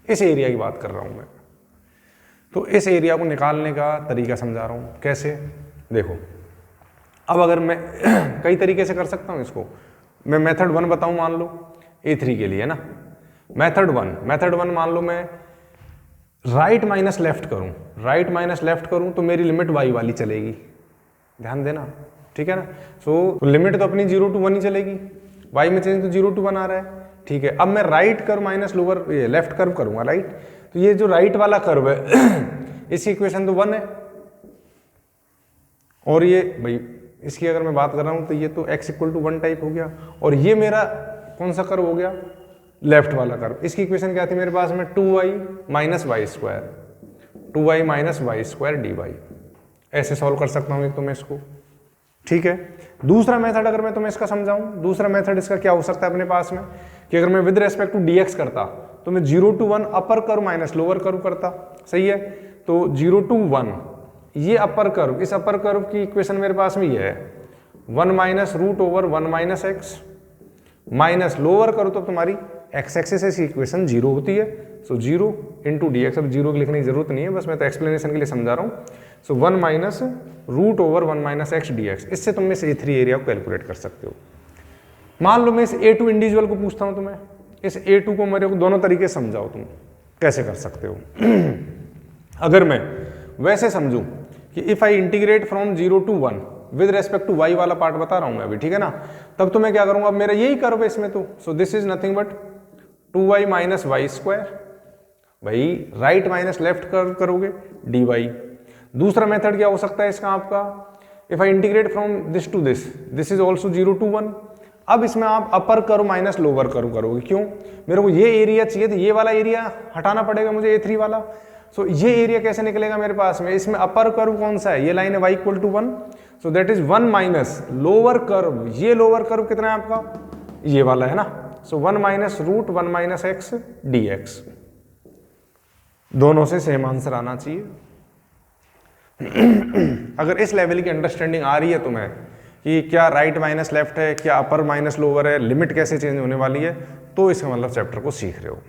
इस एरिया की बात कर रहा हूँ मैं। तो इस एरिया को निकालने का तरीका समझा रहा हूँ, कैसे, देखो। अब अगर मैं कई तरीके से कर सकता हूँ इसको, मैं मेथड 1 बताऊँ मान लो A3 के लिए, है ना। मेथड वन मान लो मैं राइट माइनस लेफ्ट करूं, तो मेरी लिमिट y वाली चलेगी, ध्यान देना, ठीक है ना। सो लिमिट तो अपनी 0 to 1 ही चलेगी, y में चेंज तो 0 to 1 आ रहा है, ठीक है। अब मैं राइट कर्व माइनस लोअर ये लेफ्ट कर्व करूंगा, राइट। तो ये जो राइट वाला कर्व है इसकी इक्वेशन तो 1 है, और ये भाई इसकी अगर मैं बात कर रहा हूं तो ये तो x इक्वल टू 1 टाइप हो गया, और ये मेरा कौन सा कर्व हो गया, लेफ्ट वाला कर्व। इसकी इक्वेशन क्या थी मेरे पास में, 2y minus Y square dy। ऐसे सॉल्व कर सकता हूं एक तो मैं इसको, ठीक है। दूसरा मेथड अगर मैं तुम्हें इसका समझाऊं, दूसरा मेथड इसका क्या हो सकता है अपने पास में, कि अगर मैं विद रेस्पेक्ट टू dx करता तो मैं 0 to 1 upper curve minus lower curve करता, सही है। तो 0 to 1 ये अपर कर्व, इस अपर कर्व की इक्वेशन मेरे पास में ये है 1 minus root over 1 minus x, minus lower curve तो तुम्हारी एक्स एक्सिस इसकी इक्वेशन 0 होती है। सो 0 इंटू डी एक्स, अब 0 की लिखने की जरूरत नहीं है, बस मैं तो एक्सप्लेनेशन के लिए समझा रहा हूँ। So 1 minus root over 1 minus x D x, इससे तुम इस A3 एरिया को कैलकुलेट कर सकते हो। मान लो मैं इस A2 इंडिविजुअल को पूछता हूँ तुम्हें, इस A2 को मेरे को दोनों तरीके से समझाओ, तुम कैसे कर सकते हो। अगर मैं वैसे समझूं कि if I integrate from 0 to 1 with respect to y वाला पार्ट बता रहा हूं मैं अभी, ठीक है ना, तब तो मैं क्या करूंगा, अब मेरा यही कर्व है इसमें तो, so this is nothing but 2y minus Y square, भाई राइट माइनस लेफ्ट कर्व करोगे dy। दूसरा मेथड क्या हो सकता है इसका आपका, if I integrate from this to this is also 0 to 1, अब इसमें आप upper curve minus lower curve करोगे, क्यों? मेरे को ये एरिया चाहिए तो ये वाला एरिया हटाना पड़ेगा मुझे, A3 वाला। सो ये एरिया कैसे निकलेगा मेरे पास में? इसमें अपर कर्व कौन सा है? ये लाइन है y equal to 1, so that is 1 minus lower curve. ये लोअर कर्व कितना है आपका? ये वाला है ना। सो 1 minus root 1 minus x dx, दोनों से सेम आंसर आना चाहिए। अगर इस लेवल की अंडरस्टैंडिंग आ रही है तुम्हें कि क्या राइट माइनस लेफ्ट है, क्या अपर माइनस लोअर है, लिमिट कैसे चेंज होने वाली है, तो इसका मतलब चैप्टर को सीख रहे हो।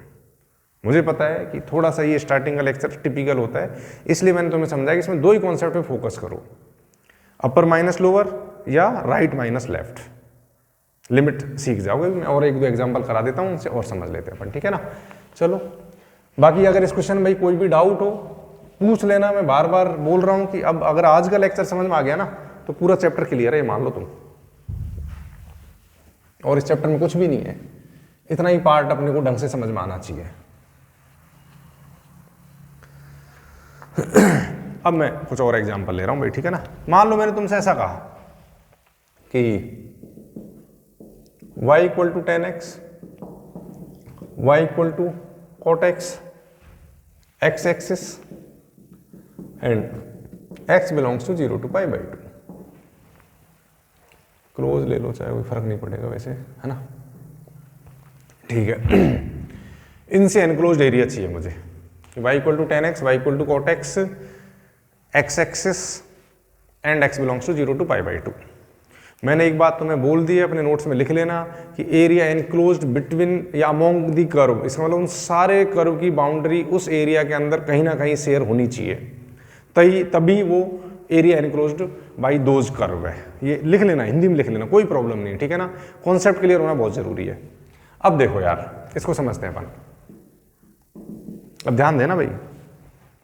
मुझे पता है कि थोड़ा सा ये स्टार्टिंग का लेक्चर टिपिकल होता है, इसलिए मैंने तुम्हें समझाया कि इसमें दो ही कॉन्सेप्ट पे फोकस करो, अपर माइनस लोअर या राइट माइनस लेफ्ट। लिमिट सीख जाओगे। मैं और एक दो एग्जांपल करा देता हूँ, उनसे और समझ लेते हैं अपन, ठीक है ना। चलो, बाकी अगर इस क्वेश्चन में भाई कोई भी डाउट हो पूछ लेना। मैं बार बार बोल रहा हूँ कि अब अगर आज का लेक्चर समझ में आ गया ना तो पूरा चैप्टर क्लियर है, ये मान लो तुम। और इस चैप्टर में कुछ भी नहीं है, इतना ही पार्ट अपने को ढंग से समझ में आना चाहिए। अब मैं कुछ और एग्जांपल ले रहा हूं भाई, ठीक है ना। मान लो मैंने तुमसे ऐसा कहा कि y equal to 10x, y equal to cot x, x axis and x belongs to 0 to pi by 2। Close ले लो, चाहे कोई फर्क नहीं पड़ेगा वैसे, है ना। ठीक है, इनसे एनक्लोज्ड एरिया चाहिए मुझे। y equal to 10x, y equal to cot x, x axis and x belongs to 0 to pi by 2। मैंने एक बात तुम्हें बोल दी है, अपने नोट्स में लिख लेना कि एरिया एनक्लोज्ड बिटवीन या अमोंग दी कर्व, इसका मतलब उन सारे कर्व की बाउंड्री उस एरिया के अंदर कहीं ना कहीं शेयर होनी चाहिए, तभी वो area enclosed by those curve है। ये लिख लेना, हिंदी में लिख लेना, कोई प्रॉब्लम नहीं, ठीक है ना। कॉन्सेप्ट क्लियर होना बहुत जरूरी है। अब देखो यार, इसको समझते हैं अपन। अब ध्यान देना भाई,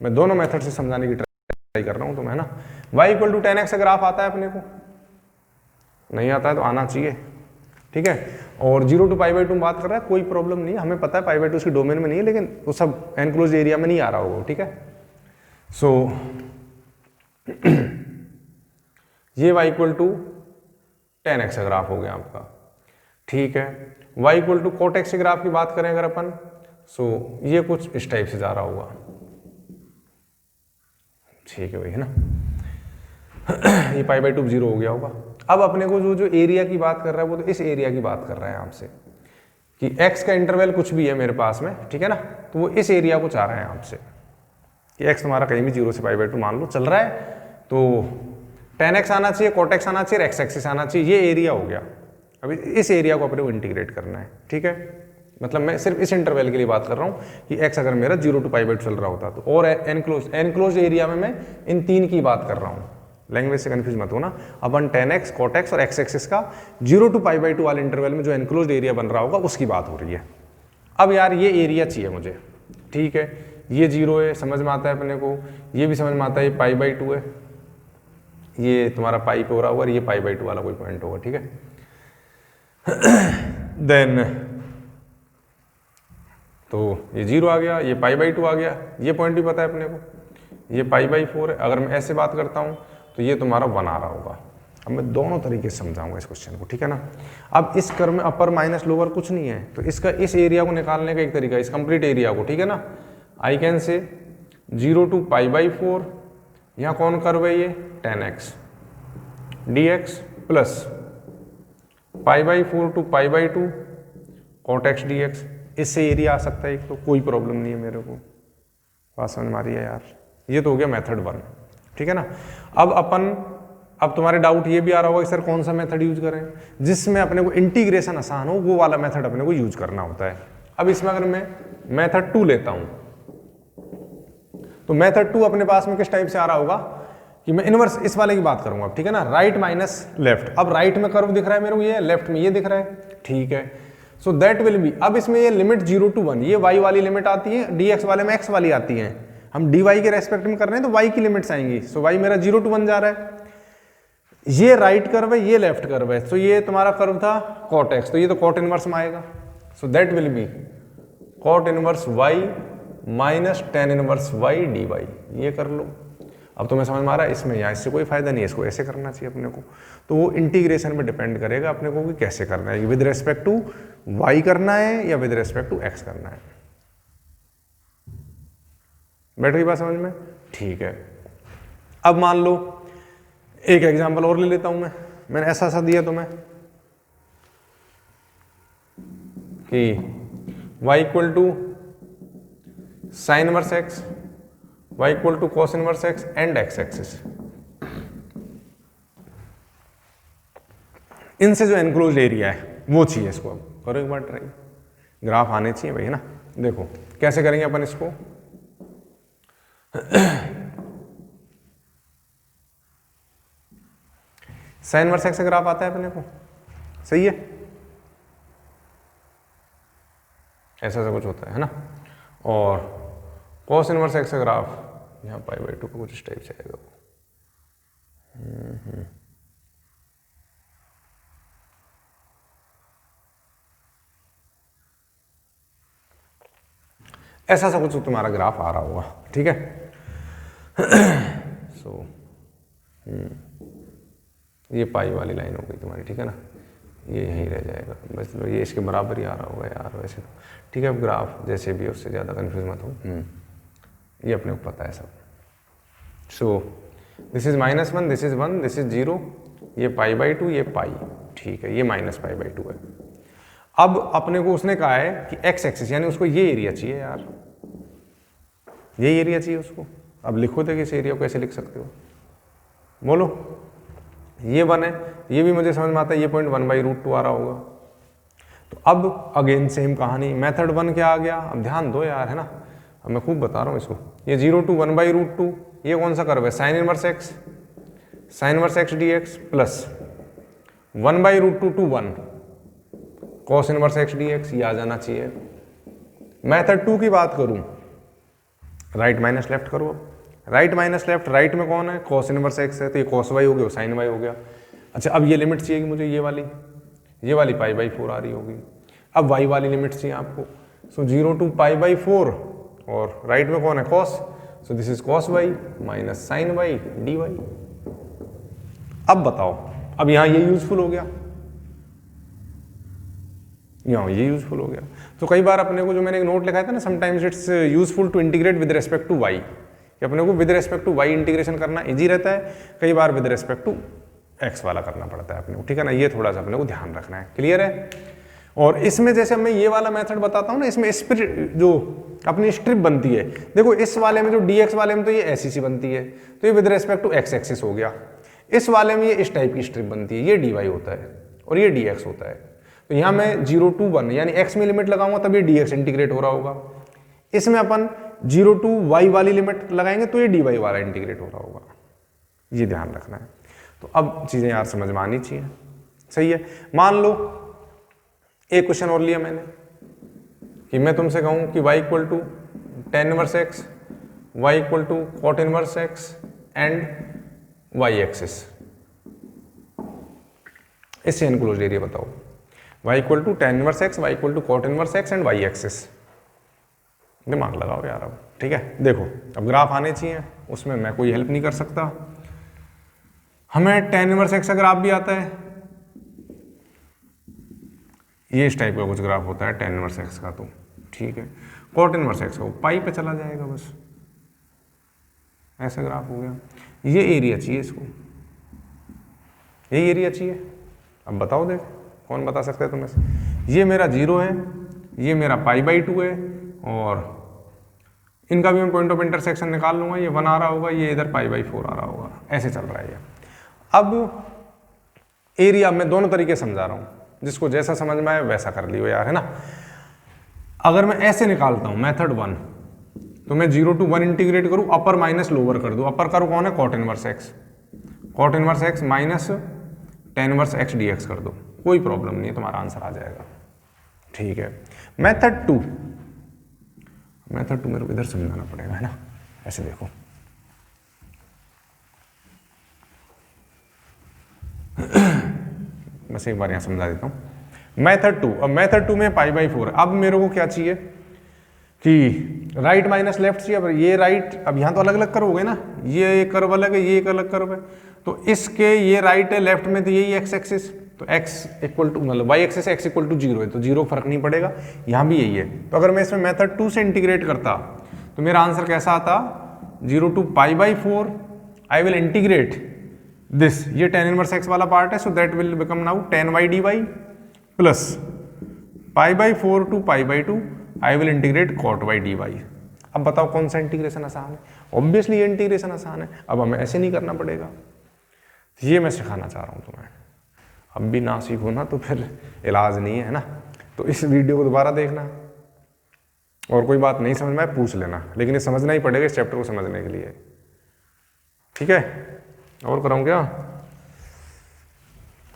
मैं दोनों मेथड से समझाने की ट्राई कर रहा हूं तुम्हें, है ना। y equal to 10x graph आता है अपने को, नहीं आता है तो आना चाहिए, ठीक है। और 0 टू पाई बाई 2 बात कर रहा है, कोई प्रॉब्लम नहीं है, हमें पता है पाई बाई 2 उसकी डोमेन में नहीं है, लेकिन वो सब एनक्लोज एरिया में नहीं आ रहा होगा, ठीक है। सो ये y equal to 10x graph हो गया आपका, ठीक है। y equal to cot x graph की बात करें अगर अपन, सो ये कुछ इस टाइप से जा रहा होगा, ठीक है भाई, है ना। ये पाई बाई 2 0 हो गया होगा। अब अपने को जो एरिया की बात कर रहा है वो तो इस एरिया की बात कर रहा है आपसे कि x का इंटरवल कुछ भी है मेरे पास में, ठीक है ना, तो वो इस एरिया को चाह रहा है आपसे कि x तुम्हारा कहीं भी 0 से पाई बाई 2 मान लो चल रहा है, तो 10x आना चाहिए, cot x आना चाहिए, x एक्सिस आना चाहिए, ये एरिया हो गया। अभी इस एरिया को अपने को इंटीग्रेट करना है, ठीक है। मतलब मैं सिर्फ इस इंटरवल के लिए बात कर रहा हूँ कि x अगर मेरा 0 टू पाई बाई 2 चल रहा होता तो, और एनक्लोज एरिया में मैं इन तीन की बात कर रहा हूँ, लैंग्वेज से कंफ्यूज मत होना। अपन 10x, cot x और x एक्सिस का 0 टू पाई बाई 2 वाले इंटरवल में जो एनक्लोज्ड एरिया बन रहा होगा उसकी बात हो रही है। अब यार ये एरिया चाहिए मुझे, ठीक है। ये 0 है, समझ में आता है अपने को, ये भी समझ में आता है, ये पाई बाई 2 है, ये तुम्हारा पाई पे हो रहा होगा और ये पाई बाई 2 वाला कोई पॉइंट होगा, ठीक है। देन तो ये 0 आ गया, ये पाई बाई 2 आ गया, ये पॉइंट भी पता है अपने को, ये पाई बाई 4 है। अगर मैं ऐसे बात करता हूँ तो ये तुम्हारा 1 आ रहा होगा। अब मैं दोनों तरीके से समझाऊंगा इस क्वेश्चन को, ठीक है ना। अब इस कर्व में अपर माइनस लोअर कुछ नहीं है, तो इसका इस एरिया को निकालने का एक तरीका, इस कंप्लीट एरिया को, ठीक है ना। आई can say 0 to pi by 4, यहाँ कौन कर्व है ये 10x dx plus pi by 4 to pi by 2 cot x dx, इससे एरिया आ सकता है एक, तो कोई प्रॉब्लम नहीं है मेरे को। बात समझ में आ रही है यार। ये तो हो गया मेथड 1, ठीक है ना। अब तुम्हारे डाउट ये भी आ रहा होगा कि सर कौन सा मेथड यूज करें, जिसमें अपने को इंटीग्रेशन आसान हो, वो वाला मेथड अपने को यूज करना होता है। अब इसमें अगर मैं मेथड 2 लेता हूं तो मेथड 2 अपने पास में किस टाइप से आ रहा होगा कि मैं इनवर्स इस वाले की बात करूंगा, ठीक है ना, राइट माइनस लेफ्ट। अब राइट में कर्व दिख रहा है मेरे को, ये लेफ्ट में ये दिख रहा है, ठीक है। सो दैट विल बी, अब इसमें ये लिमिट 0 टू 1, ये y वाली लिमिट आती है, dx वाले में x वाली आती है। हम dy के रेस्पेक्ट में कर रहे हैं तो y की लिमिट्स आएंगी। सो y मेरा 0 टू 1 जा रहा है, ये राइट कर्व है, ये लेफ्ट कर्व है, तो ये तुम्हारा कर्व था cot x, तो ये तो cot इनवर्स में आएगा। सो that will B cot inverse y minus tan inverse y dy, ये कर लो। अब तुम्हें समझ में आ रहा है, इसमें या इससे कोई फायदा नहीं है, इसको ऐसे करना चाहिए अपने को। तो वो इंटीग्रेशन में डिपेंड करेगा अपने को कि कैसे करना है, विद रेस्पेक्ट टू वाई करना है या विद रेस्पेक्ट टू एक्स करना है। बैठ गई बात समझ में? ठीक है। अब मान लो एक एग्जांपल और ले लेता हूं मैंने ऐसा सा दिया तुम्हें कि y equal to sine inverse x, y equal to cos inverse x and x axis. इनसे जो एनक्लोज्ड एरिया है वो चाहिए इसको। अब करो एक बार ट्राई, ग्राफ आने चाहिए भाई, है ना। देखो कैसे करेंगे अपन इसको। साइन इनवर्स एक्स का ग्राफ आता है अपने को, सही है, ऐसा सा कुछ होता है ना। और कॉस इनवर्स एक्स का ग्राफ यहाँ पाई बाई 2 का कुछ इस टाइप से आएगा। ऐसा सा कुछ तुम्हारा ग्राफ आ रहा होगा, ठीक है। सो ये पाई वाली लाइन हो गई तुम्हारी, ठीक है ना, ये यहीं रह जाएगा बस, ये इसके बराबर ही आ रहा होगा यार वैसे तो, ठीक है। अब ग्राफ जैसे भी उससे ज़्यादा कन्फ्यूज मत हो, ये अपने को पता है सब। सो this is -1, this is 1, this is 0, ये पाई बाई 2, ये पाई, ठीक है, ये माइनस पाई बाई 2 है। अब अपने को उसने कहा है कि एक्स एक्सिस यानी उसको ये एरिया चाहिए यार, ये एरिया चाहिए उसको। अब लिखो तो कि इस एरिया को कैसे लिख सकते हो, बोलो। ये 1 है, ये भी मुझे समझ में आता है, ये पॉइंट 1/√2 आ रहा होगा। तो अब अगेन सेम कहानी, मेथड 1 क्या आ गया, अब ध्यान दो यार, है ना, अब मैं खूब बता रहा हूँ इसको। ये 0 to 1/√2, ये कौन सा कर्व है, sign inverse x, sign inverse x dx plus 1/√2 to 1 cos inverse x dx, ये आ जाना चाहिए। मेथड 2 की बात करूं, राइट माइनस लेफ्ट करो। राइट माइनस लेफ्ट, राइट में कौन है, कॉस इनवर्स एक्स है, तो ये कॉस वाई हो गया, साइन वाई हो गया। अच्छा अब ये लिमिट चाहिए कि मुझे ये वाली पाई बाई 4 आ रही होगी। अब वाई वाली लिमिट चाहिए आपको, सो 0 to π/4, और राइट में कौन है, cos, so this is cos y minus sine y d y. अब बताओ, अब यहां ये यूजफुल हो गया, यहाँ ये यूजफुल हो गया। तो कई बार अपने को जो मैंने एक नोट लिखा था ना, sometimes it's useful to integrate with respect to y, कि अपने को with respect to y integration करना इजी रहता है, कई बार विद रेस्पेक्ट टू एक्स वाला करना पड़ता है अपने को, ठीक है ना। ये थोड़ा सा अपने को ध्यान रखना है, क्लियर है। और इसमें जैसे मैं ये वाला मेथड बताता हूँ ना, इसमें जो अपनी स्ट्रिप बनती है, देखो इस वाले में जो dx वाले में तो ये ऐसी सी बनती है, तो ये with respect to x axis हो गया। इस वाले में ये इस टाइप की स्ट्रिप बनती है, ये dy होता है और ये dx होता है। तो यहाँ मैं 0 to 1 यानी x में लिमिट लगाऊंगा तब ये dx इंटीग्रेट हो रहा होगा। इसमें अपन 0 to y वाली लिमिट लगाएंगे तो ये dy वाला इंटीग्रेट हो रहा होगा, ये ध्यान रखना है। तो अब चीजें यार समझ में आनी चाहिए, सही है। मान लो एक क्वेश्चन और लिया मैंने कि मैं तुमसे कहूं कि y equal to tan inverse x, y equal to cot inverse x and y axis, इससे एनक्लोज्ड एरिया बताओ। y equal to tan inverse x, y equal to cot inverse x and y axis. दिमाग लगाओ यार अब, ठीक है। देखो अब ग्राफ आने चाहिए, उसमें मैं कोई हेल्प नहीं कर सकता। हमें tan इनवर्स x का ग्राफ भी आता है, ये इस टाइप का कुछ ग्राफ होता है tan इनवर्स x का, तो ठीक है। cot इनवर्स x का वो पाई पे चला जाएगा, बस ऐसा ग्राफ हो गया। ये एरिया चाहिए इसको, ये एरिया चाहिए। अब बताओ, देख कौन बता सकता है तुम्हें से। ये मेरा 0 है, ये मेरा π/2 है, और इनका भी मैं पॉइंट ऑफ इंटरसेक्शन निकाल लूंगा। ये 1 आ रहा होगा, ये इधर π/4 आ रहा होगा, ऐसे चल रहा है ये। अब एरिया मैं दोनों तरीके समझा रहा हूं, जिसको जैसा समझ में आए वैसा कर लियो यार, है ना। अगर मैं ऐसे निकालता हूं मेथड 1, तो मैं 0 to 1 इंटीग्रेट करूं, अपर माइनस लोअर कर दूं। अपर करूं कौन है, cot inverse x, cot inverse x minus tan inverse x dx कर दो, कोई प्रॉब्लम नहीं है, तुम्हारा आंसर आ जाएगा, ठीक है। मेथड 2 मेरे को इधर समझाना पड़ेगा, है ना। ऐसे देखो, बस एक बार यहां समझा देता हूं। मेथड 2, अब मेथड 2 में π/4, अब मेरे को क्या चाहिए, कि राइट माइनस लेफ्ट चाहिए। अब ये राइट, अब यहाँ तो अलग अलग कर्व हो गए ना, ये एक कर्व अलग है, ये एक अलग कर्व है, तो इसके ये राइट है, लेफ्ट में तो यही एक्स एक्सिस, तो x इक्वल टू मतलब y axis x equal to 0 है, तो 0 फर्क नहीं पड़ेगा, यहाँ भी यही है। तो अगर मैं इसमें मेथड 2 से इंटीग्रेट करता तो मेरा आंसर कैसा आता, 0 to π/4 I will integrate this, ये tan इनवर्स x वाला पार्ट है, so that will become now tan y dy plus π/4 to π/2 I will integrate cot y dy। अब बताओ कौन सा इंटीग्रेशन आसान है? ऑब्वियसली ये इंटीग्रेशन आसान है, अब हमें ऐसे नहीं करना पड़ेगा। ये मैं सिखाना चाह रहा हूँ तुम्हें, अब भी ना सीखो ना तो फिर इलाज नहीं है ना। तो इस वीडियो को दोबारा देखना, और कोई बात नहीं समझ में आए पूछ लेना, लेकिन ये समझना ही पड़ेगा इस चैप्टर को समझने के लिए, ठीक है? और कराऊँ क्या?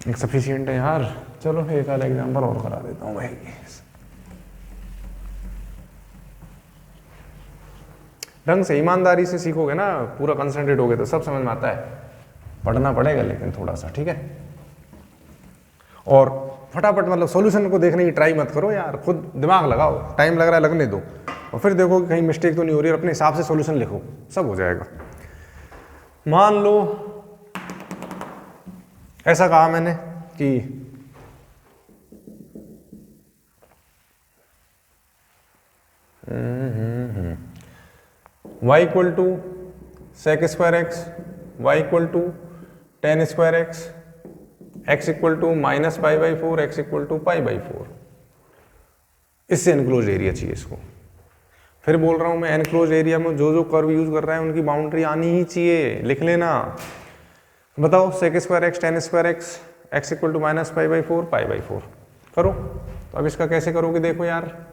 एक सफिशिएंट है यार, चलो एक आधा एग्जाम्पल और करा देता हूँ भाई। ढंग से ईमानदारी से सीखोगे ना, पूरा कंसंट्रेट होगे तो सब समझ में आता है। पढ़ना पड़ेगा लेकिन थोड़ा सा, ठीक है? और फटाफट मतलब सॉल्यूशन को देखने की ट्राई मत करो यार, खुद दिमाग लगाओ, टाइम लग रहा है लगने दो, और फिर देखो कि कहीं मिस्टेक तो नहीं हो रही, और अपने हिसाब से सॉल्यूशन लिखो, सब हो जाएगा। मान लो ऐसा कहा मैंने कि y equal to sec square x, y equal to tan square x, x equal to minus π/4, x equal to π/4। इससे एनक्लोज एरिया चाहिए इसको। फिर बोल रहा हूं मैं, एनक्लोज एरिया में जो जो कर्व यूज कर रहा है उनकी बाउंड्री आनी ही चाहिए, लिख लेना। बताओ sec square x, tan square x, x equal to minus π/4, π/4 करो। तो अब इसका कैसे करोगे देखो यार,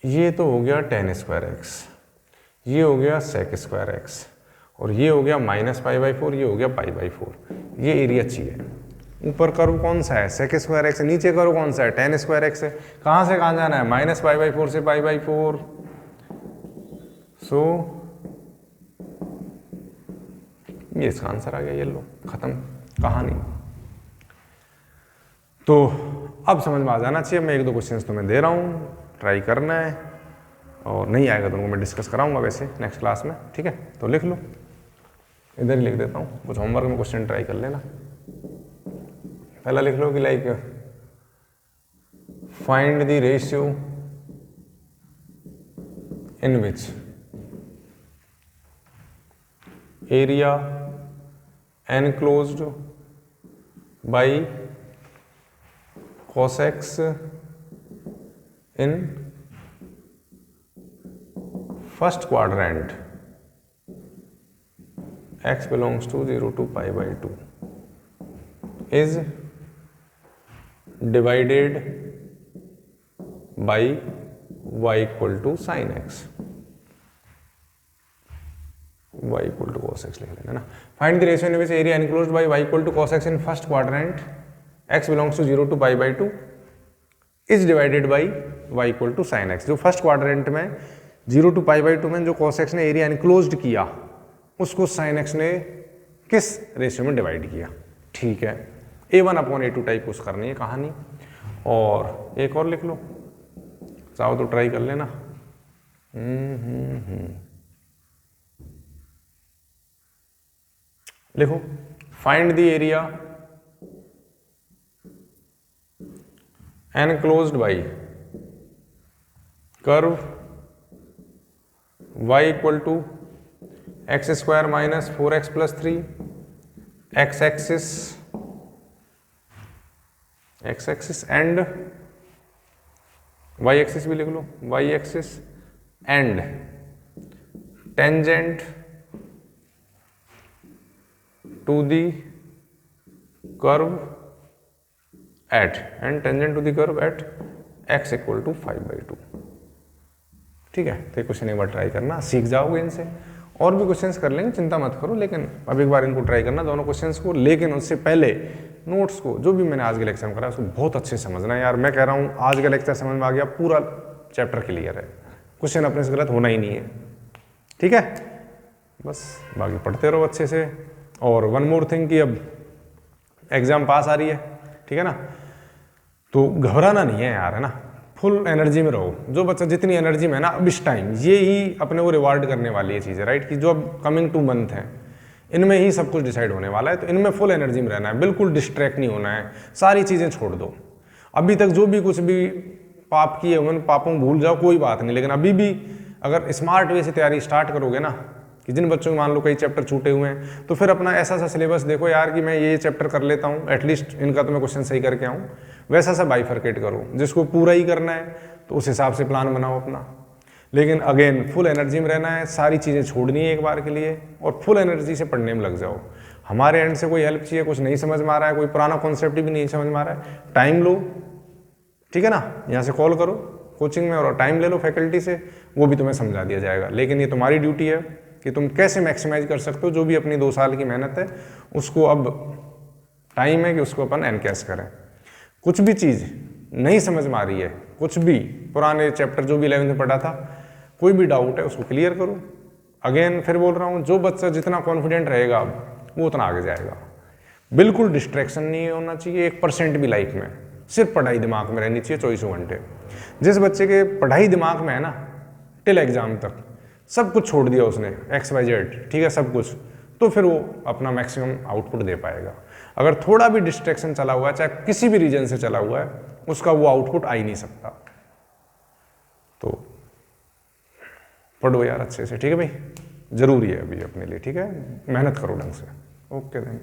ये तो हो गया tan स्क्वायर एक्स, ये हो गया sec स्क्वायर एक्स, और ये हो गया माइनस π/4, ये हो गया π/4। ये एरिया चाहिए। ऊपर कर्व कौन सा है? sec square x. नीचे कर्व कौन सा है? tan स्क्वायर एक्स है। कहाँ से कहाँ जाना है? माइनस π/4 से π/4। सो ये इसका आंसर आ गया, ये लो, खत्म कहानी। तो अब समझ में आ जाना चाहिए। मैं एक दो क्वेश्चंस तुम्हें दे रहा हूँ, ट्राई करना है, और नहीं आएगा तो उनको मैं डिस्कस कराऊंगा वैसे नेक्स्ट क्लास में, ठीक है? तो लिख लो, इधर ही लिख देता हूँ, कुछ होमवर्क में क्वेश्चन ट्राई कर लेना। पहला लिख लो कि like find the ratio in which area enclosed bye cos x in first quadrant x belongs to 0 to π/2 is divided by y equal to sin x, y equal to cos x लिख लेना ना। Find the ratio in which area enclosed bye y equal to cos x in first quadrant x belongs to 0 to π/2 is divided by y equal to sin x। जो first quadrant में 0 to π/2 में जो cos x ने area enclosed किया, उसको sin x ने किस ratio में डिवाइड किया, ठीक है? a1/a2 टाइप उस करनी है कहानी। और एक और लिख लो, चाहो तो ट्राई कर लेना। लिखो, find the area enclosed by curve y equal to x square minus 4x plus 3 x axis and y axis भी लिख लो, y axis and tangent to the curve at and tangent to the curve at x equal to 5/2। ठीक है? तो question एक बार try करना, सीख जाओगे इनसे। और भी क्वेश्चंस कर लेंगे, चिंता मत करो, लेकिन अब एक बार इनको ट्राई करना दोनों क्वेश्चंस को। लेकिन उससे पहले नोट्स को, जो भी मैंने आज के लेक्चर में करा, उसको बहुत अच्छे से समझना है यार। मैं कह रहा हूँ आज का लेक्चर समझ में आ गया, पूरा चैप्टर क्लियर है, क्वेश्चन अपने से गलत होना ही नहीं है, ठीक है? बस बाकी पढ़ते रहो अच्छे से। और वन मोर थिंग कि अब एग्जाम पास आ रही है, ठीक है ना? तो घबराना नहीं है यार, है ना, फुल एनर्जी में रहो। जो बच्चा जितनी एनर्जी में है ना अब इस टाइम, ये ही अपने को रिवार्ड करने वाली है चीज़ें, राइट, कि जो अब कमिंग 2 मंथ है इनमें ही सब कुछ डिसाइड होने वाला है। तो इनमें फुल एनर्जी में रहना है, बिल्कुल डिस्ट्रैक्ट नहीं होना है, सारी चीज़ें छोड़ दो। अभी तक जो भी कुछ भी पाप किए हुए पापों को भूल जाओ, कोई बात नहीं, लेकिन अभी भी अगर स्मार्ट वे से तैयारी स्टार्ट करोगे ना, कि जिन बच्चों को मान लो कई चैप्टर छूटे हुए हैं, तो फिर अपना ऐसा सा सिलेबस देखो यार कि मैं ये चैप्टर कर लेता हूँ, एटलीस्ट इनका तो मैं क्वेश्चन सही करके आऊँ, वैसा सा बाइफरकेट करो। जिसको पूरा ही करना है तो उस हिसाब से प्लान बनाओ अपना, लेकिन अगेन फुल एनर्जी में रहना है, सारी चीज़ें छोड़नी है एक बार के लिए, और फुल एनर्जी से पढ़ने में लग जाओ। हमारे एंड से कोई हेल्प चाहिए, कुछ नहीं समझ में आ रहा है, कोई पुराना कॉन्सेप्ट भी नहीं समझ में आ रहा है, टाइम लो, ठीक है ना, यहाँ से कॉल करो कोचिंग में और टाइम ले लो फैकल्टी से, वो भी तुम्हें समझा दिया जाएगा। लेकिन ये तुम्हारी ड्यूटी है कि तुम कैसे मैक्सिमाइज कर सकते हो जो भी अपनी 2 साल की मेहनत है उसको। अब टाइम है कि उसको अपन एनकैश करें। कुछ भी चीज़ नहीं समझ में आ रही है, कुछ भी पुराने चैप्टर जो भी 11th में पढ़ा था, कोई भी डाउट है उसको क्लियर करो। अगेन फिर बोल रहा हूँ, जो बच्चा जितना कॉन्फिडेंट रहेगा अब वो उतना आगे जाएगा। बिल्कुल डिस्ट्रैक्शन नहीं होना चाहिए 1% भी लाइफ में, सिर्फ पढ़ाई दिमाग में रहनी चाहिए 24 घंटे। जिस बच्चे के पढ़ाई दिमाग में है ना टिल एग्जाम तक, सब कुछ छोड़ दिया उसने XYZ, ठीक है, सब कुछ, तो फिर वो अपना मैक्सिमम आउटपुट दे पाएगा। अगर थोड़ा भी डिस्ट्रैक्शन चला हुआ है, चाहे किसी भी रीजन से चला हुआ है, उसका वो आउटपुट आ ही नहीं सकता। तो पढ़ो यार अच्छे से, ठीक है भाई, जरूरी है अभी अपने लिए, ठीक है, मेहनत करो ढंग से। Okay then.